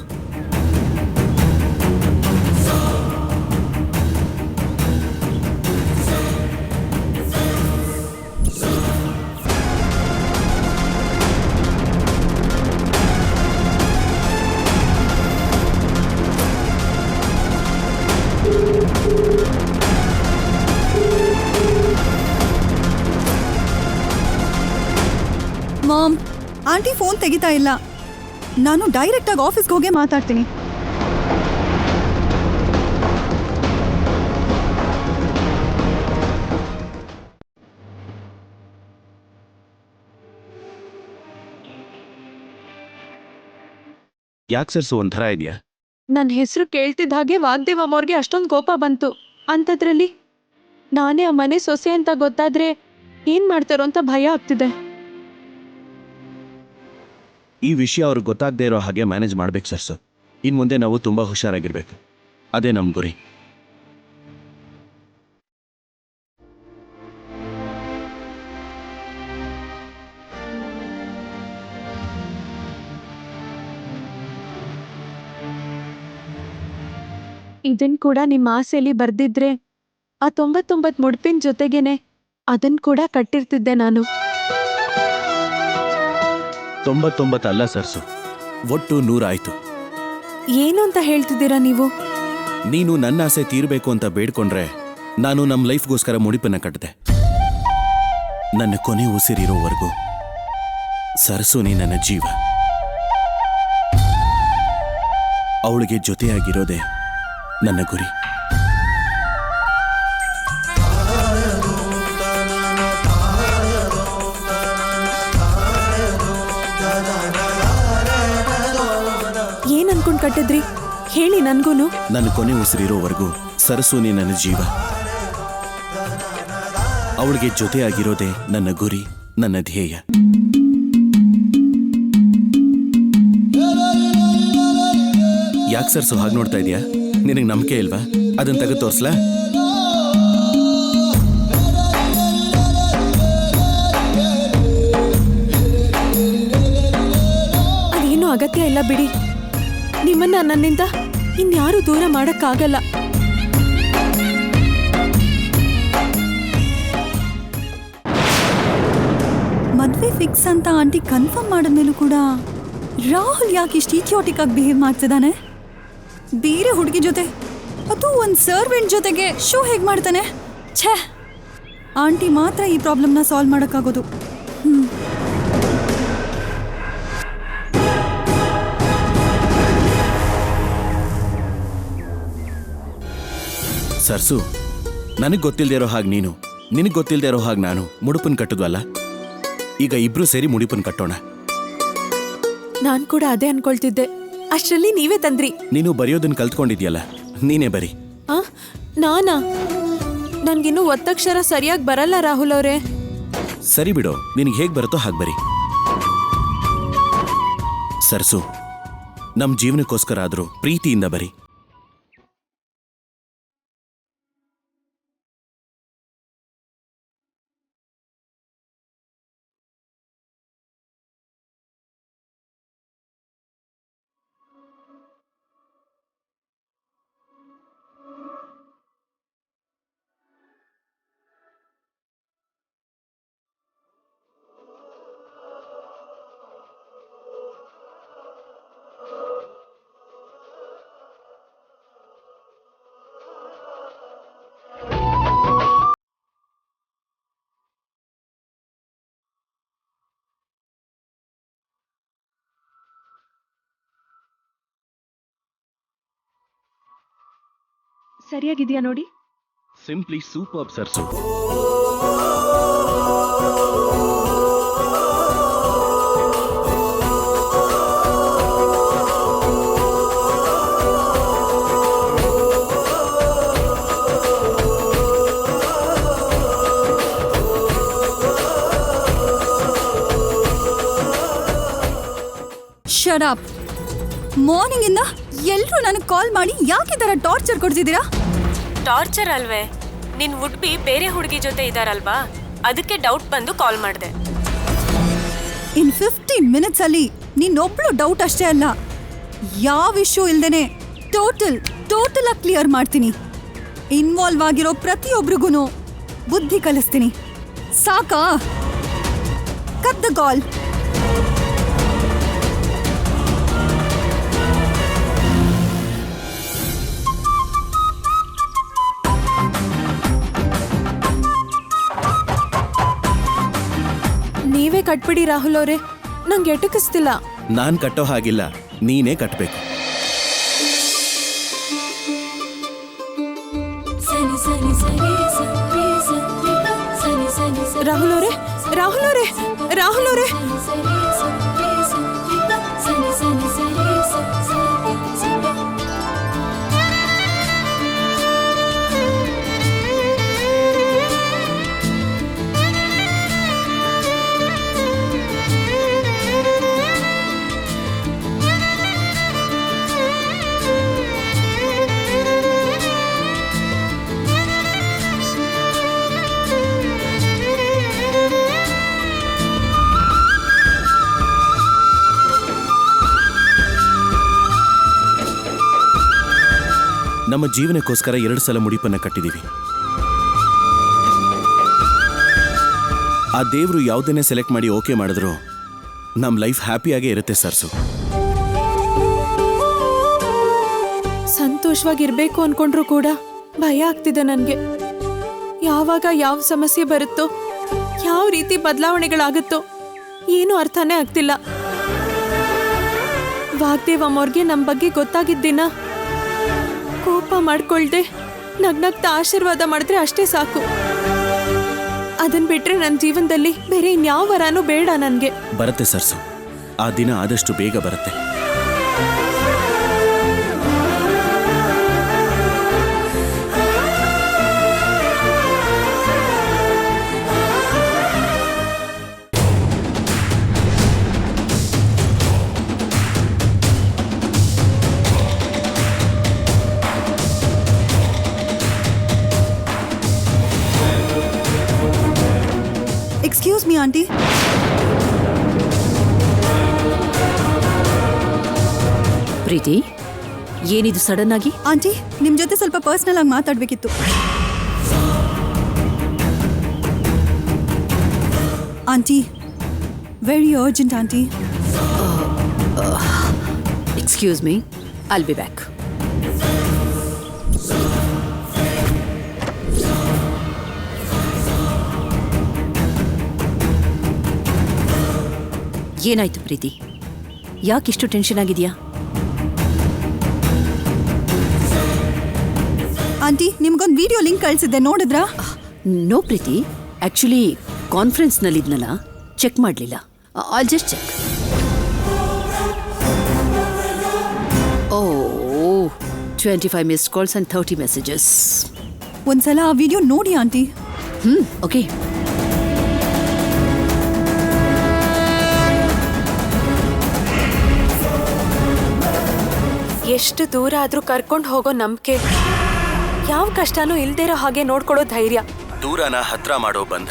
ಮಾಮ್, ಆಂಟಿ ಫೋನ್ ತೆಗಿತಾ ಇಲ್ಲ. ನಾನು ಡೈರೆಕ್ಟ್ ಆಗಿ ಆಫೀಸ್ಗೆ ಹೋಗಿ ಮಾತಾಡ್ತೀನಿ. ಯಾಕೆ ಸರ್ಸು ಒಂಥರ ಇದೆಯಾ? ನನ್ನ ಹೆಸರು ಕೇಳ್ತಿದ್ದ ಹಾಗೆ ವಾಗ್ದೇವ್ ಅಮ್ಮವ್ರಿಗೆ ಅಷ್ಟೊಂದು ಕೋಪ ಬಂತು. ಅಂಥದ್ರಲ್ಲಿ ನಾನೇ ಆ ಮನೆ ಸೊಸೆ ಅಂತ ಗೊತ್ತಾದ್ರೆ ಏನ್ ಮಾಡ್ತಾರೋ ಅಂತ ಭಯ ಆಗ್ತಿದೆ. ಈ ವಿಷಯ ಅವ್ರಿಗೆ ಗೊತ್ತಾಗದೇ ಇರೋ ಹಾಗೆ ಮ್ಯಾನೇಜ್ ಮಾಡ್ಬೇಕು ಸರ್ಸು. ಇನ್ನು ಮುಂದೆ ನಾವು ತುಂಬ ಹುಷಾರಾಗಿರ್ಬೇಕು. ಅದೇ ನಮ್ಮ ಗುರಿ. ಇದನ್ ಕೂಡ ನಿಮ್ಮ ಆಸೆಯಲ್ಲಿ ಬರ್ದಿದ್ರೆ ಆ 99 ಮುಡ್ಪಿನ ಜೊತೆಗೇನೆ ಅದನ್ ಕೂಡ ಕಟ್ಟಿರ್ತಿದ್ದೆ ನಾನು. 99 ಅಲ್ಲ ಸರ್ಸು, ಒಟ್ಟು 100 ಆಯ್ತು. ಏನು ಅಂತ ಹೇಳ್ತಿದ್ದೀರಾ ನೀವು? ನೀನು ನನ್ನ ಆಸೆ ತೀರಬೇಕು ಅಂತ ಬೇಡ್ಕೊಂಡ್ರೆ ನಾನು ನಮ್ಮ ಲೈಫ್ಗೋಸ್ಕರ ಮುಡಿಪನ್ನ ಕಟ್ಟಿದೆ. ನನ್ನ ಕೊನೆ ಉಸಿರಿರೋವರೆಗೂ ಸರ್ಸು ನೀ ನನ್ನ ಜೀವ. ಅವಳಿಗೆ ಜೊತೆಯಾಗಿರೋದೆ ನನ್ನ ಗುರಿ. ಏನ್ ಅನ್ಕೊಂಡ್ ಕಟ್ಟಿದ್ರಿ ಹೇಳಿ ನನ್ಗೂನು. ನನ್ನ ಕೊನೆ ಉಸಿರಿರೋವರೆಗೂ ಸರಸು ನೀ ನನ್ನ ಜೀವ. ಅವಳಿಗೆ ಜೊತೆಯಾಗಿರೋದೆ ನನ್ನ ಗುರಿ, ನನ್ನ ಧ್ಯೇಯ. ಯಾಕೆ ಸರ್ಸು ಹಾಗೆ ನೋಡ್ತಾ ಇದೀಯಾ? ನಿನಗೆ ನಂಬಿಕೆ ಇಲ್ವಾ? ಅದನ್ನ ತೆಗೆದು ತೋರಿಸ್ಲಾ? ಅದೇನು ಅಗತ್ಯ ಇಲ್ಲ ಬಿಡಿ. ನಿಮ್ಮನ್ನ ನನ್ನಿಂದ ಇನ್ಯಾರು ದೂರ ಮಾಡಕ್ಕಾಗಲ್ಲ. ಮದ್ವೆ ಫಿಕ್ಸ್ ಅಂತ ಆಂಟಿ ಕನ್ಫರ್ಮ್ ಮಾಡಿದ್ಮೇಲೂ ಕೂಡ ರಾಹುಲ್ ಯಾಕೆ ಇಷ್ಟು ಇಥಿಯೋಟಿಕ್ ಆಗಿ ಬಿಹೇವ್ ಮಾಡ್ತಿದ್ದಾನೆ? ಬೇರೆ ಹುಡುಗಿ ಜೊತೆ, ಅದು ಒಂದು ಸರ್ವೆಂಟ್ ಜೊತೆಗೆ ಶೋ ಹೇಗೆ ಮಾಡ್ತಾನೆ? ಛೇ, ಆಂಟಿ ಮಾತ್ರ ಈ ಪ್ರಾಬ್ಲಮ್ನ ಸಾಲ್ವ್ ಮಾಡೋಕ್ಕಾಗೋದು. ಸರ್ಸು, ನನಗೆ ಗೊತ್ತಿಲ್ಲದೆ ಇರೋ ಹಾಗೆ ನೀನು, ನಿನಗೆ ಗೊತ್ತಿಲ್ಲದೆ ಇರೋ ಹಾಗೆ ನಾನು ಮುಡುಪನ್ ಕಟ್ಟಿದ್ವಲ್ಲ. ಈಗ ಇಬ್ರು ಸೇರಿ ಮುಡಿಪನ್ ಕಟ್ಟೋಣ. ನಾನ್ ಕೂಡ ಅದೇ ಅನ್ಕೊಳ್ತಿದ್ದೆ, ಅಷ್ಟರಲ್ಲಿ ನೀವೇ ತಂದ್ರಿ. ನೀನು ಬರೆಯೋದನ್ನ ಕಲ್ತ್ಕೊಂಡಿದ್ಯಲ್ಲ, ನೀನೇ ಬರಿ. ನಾನಾ? ನನ್ಗಿನ್ನೂ ಒತ್ತಕ್ಷರ ಸರಿಯಾಗಿ ಬರಲ್ಲ ರಾಹುಲ್ ಅವರೇ. ಸರಿ ಬಿಡು, ನಿನಗೆ ಹೇಗೆ ಬರುತ್ತೋ ಹಾಗೆ ಬರಿ. ಸರ್ಸು, ನಮ್ಮ ಜೀವನಕ್ಕೋಸ್ಕರ ಆದರೂ ಪ್ರೀತಿಯಿಂದ ಬರಿ. ಸರಿಯಾಗಿದೆಯಾ ನೋಡಿ. Simply super sirs. Shut up. Morning ಇಂದ ಎಲ್ಲರೂ ನನಗೆ ಕಾಲ್ ಮಾಡಿ ಯಾಕೆ ಈ ಥರ ಟಾರ್ಚರ್ ಕೊಡ್ತಿದ್ದೀರಾ? ಟಾರ್ಚರ್ ಅಲ್ವೇ, ನಿನ್ ವುಡ್ ಬಿ ಬೇರೆ ಹುಡುಗಿ ಜೊತೆ ಇದಾರಲ್ವಾ, ಅದಕ್ಕೆ ಡೌಟ್ ಬಂದು ಕಾಲ್ ಮಾಡಿದೆ. ಇನ್ 15 ಮಿನಿಟ್ಸ್ ಅಲ್ಲಿ ನೀನೊಬ್ಳು ಡೌಟ್ ಅಷ್ಟೇ ಅಲ್ಲ, ಯಾವ ಇಶ್ಯೂ ಇಲ್ದೇನೆ ಟೋಟಲ್ ಆಗಿ ಕ್ಲಿಯರ್ ಮಾಡ್ತೀನಿ. ಇನ್ವಾಲ್ವ್ ಆಗಿರೋ ಪ್ರತಿಯೊಬ್ರಿಗೂ ಬುದ್ಧಿ ಕಲಿಸ್ತೀನಿ. ಸಾಕಾ? Cut the call. ನೀವೇ ಕಟ್ಬಿಡಿ ರಾಹುಲ್ ಅವರೇ, ನಂಗೆ ಎಟಕಿಸ್ತಿಲ್ಲ. ನಾನ್ ಕಟ್ಟೋ ಹಾಗಿಲ್ಲ, ನೀನೇ ಕಟ್ಟಬೇಕು. ರಾಹುಲ್ ಅವರೇ, ರಾಹುಲ್ ಅವರೇ, ರಾಹುಲ್ ಅವರೇ, ನಮ್ಮ ಜೀವನಕ್ಕೋಸ್ಕರ 2 ಸಲ ಮುಡಿಪನ್ನ ಕಟ್ಟಿದೀವಿ. ಆ ದೇವ್ರು ಯಾವುದನ್ನೇ ಸೆಲೆಕ್ಟ್ ಮಾಡಿ ಓಕೆ ಮಾಡಿದ್ರು ನಮ್ಮ ಲೈಫ್ ಹ್ಯಾಪಿಯಾಗೇ ಇರುತ್ತೆ ಸರ್ಸು. ಸಂತೋಷವಾಗಿರ್ಬೇಕು ಅನ್ಕೊಂಡ್ರು ಕೂಡ ಭಯ ಆಗ್ತಿದೆ ನನ್ಗೆ. ಯಾವಾಗ ಯಾವ ಸಮಸ್ಯೆ ಬರುತ್ತೋ, ಯಾವ ರೀತಿ ಬದಲಾವಣೆಗಳಾಗುತ್ತೋ ಏನೂ ಅರ್ಥನೇ ಆಗ್ತಿಲ್ಲ. ವಾಗ್ದೇವ್ ಅಮ್ಮವ್ರಿಗೆ ನಮ್ಮ ಬಗ್ಗೆ ಗೊತ್ತಾಗಿದ್ದಿನ ಕೋಪ ಮಾಡ್ಕೊಳ್ದೆ ನಗ್ನಗ್ತಾ ಆಶೀರ್ವಾದ ಮಾಡಿದ್ರೆ ಅಷ್ಟೇ ಸಾಕು. ಅದನ್ ಬಿಟ್ರೆ ನನ್ನ ಜೀವನದಲ್ಲಿ ಬೇರೆ ಇನ್ಯಾವ ವರಾನೂ ಬೇಡ ನನ್ಗೆ. ಬರುತ್ತೆ ಸರ್ಸು, ಆ ದಿನ ಆದಷ್ಟು ಬೇಗ ಬರುತ್ತೆ. Excuse me aunty. ಪ್ರೀತಿ, ಏನಿದು ಸಡನ್ ಆಗಿ? ಆಂಟಿ, ನಿಮ್ ಜೊತೆ ಸ್ವಲ್ಪ ಪರ್ಸನಲ್ ಆಗಿ ಮಾತಾಡ್ಬೇಕಿತ್ತು. Aunty, very urgent aunty. Excuse me, I'll be back. ಏನಾಯ್ತು ಪ್ರೀತಿ? ಯಾಕಿಷ್ಟು ಟೆನ್ಷನ್ ಆಗಿದೆಯಾ? ಆಂಟಿ, ನಿಮ್ಗೊಂದು ವಿಡಿಯೋ ಲಿಂಕ್ ಕಳಿಸಿದ್ದೆ, ನೋಡಿದ್ರಾ? ನೋ ಪ್ರೀತಿ, ಆಕ್ಚುಲಿ ಕಾನ್ಫರೆನ್ಸ್ನಲ್ಲಿದ್ನಲ್ಲ, ಚೆಕ್ ಮಾಡಲಿಲ್ಲ. I'll just check. Oh, 25 missed calls and 30 messages. ಒಂದ್ಸಲ ಆ ವಿಡಿಯೋ ನೋಡಿ ಆಂಟಿ. ಓಕೆ. ಎಷ್ಟು ದೂರ ಆದ್ರೂ ಕರ್ಕೊಂಡು ಹೋಗೋ ನಂಬಿಕೆ, ಯಾವ ಕಷ್ಟನೂ ಇಲ್ದಿರೋ ಹಾಗೆ ನೋಡ್ಕೊಳ್ಳೋ ಧೈರ್ಯ. ದೂರನ ಹತ್ರ ಮಾಡೋ ಬಂಧ.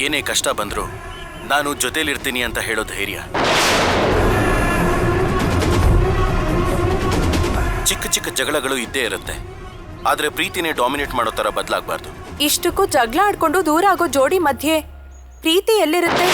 ಏನೇ ಕಷ್ಟ ಬಂದ್ರು ನಾನು ಜೊತೆಲಿರ್ತೀನಿ ಅಂತ ಹೇಳೋ ಧೈರ್ಯ. ಚಿಕ್ಕ ಚಿಕ್ಕ ಜಗಳಗಳು ಇದ್ದೇ ಇರುತ್ತೆ, ಆದ್ರೆ ಪ್ರೀತಿನೇ ಡಾಮಿನೇಟ್ ಮಾಡೋ ತರ ಬದಲಾಗಬಾರ್ದು. ಇಷ್ಟಕ್ಕೂ ಜಗಳ ಆಡ್ಕೊಂಡು ದೂರ ಆಗೋ ಜೋಡಿ ಮಧ್ಯೆ ಪ್ರೀತಿ ಎಲ್ಲಿರುತ್ತೆ?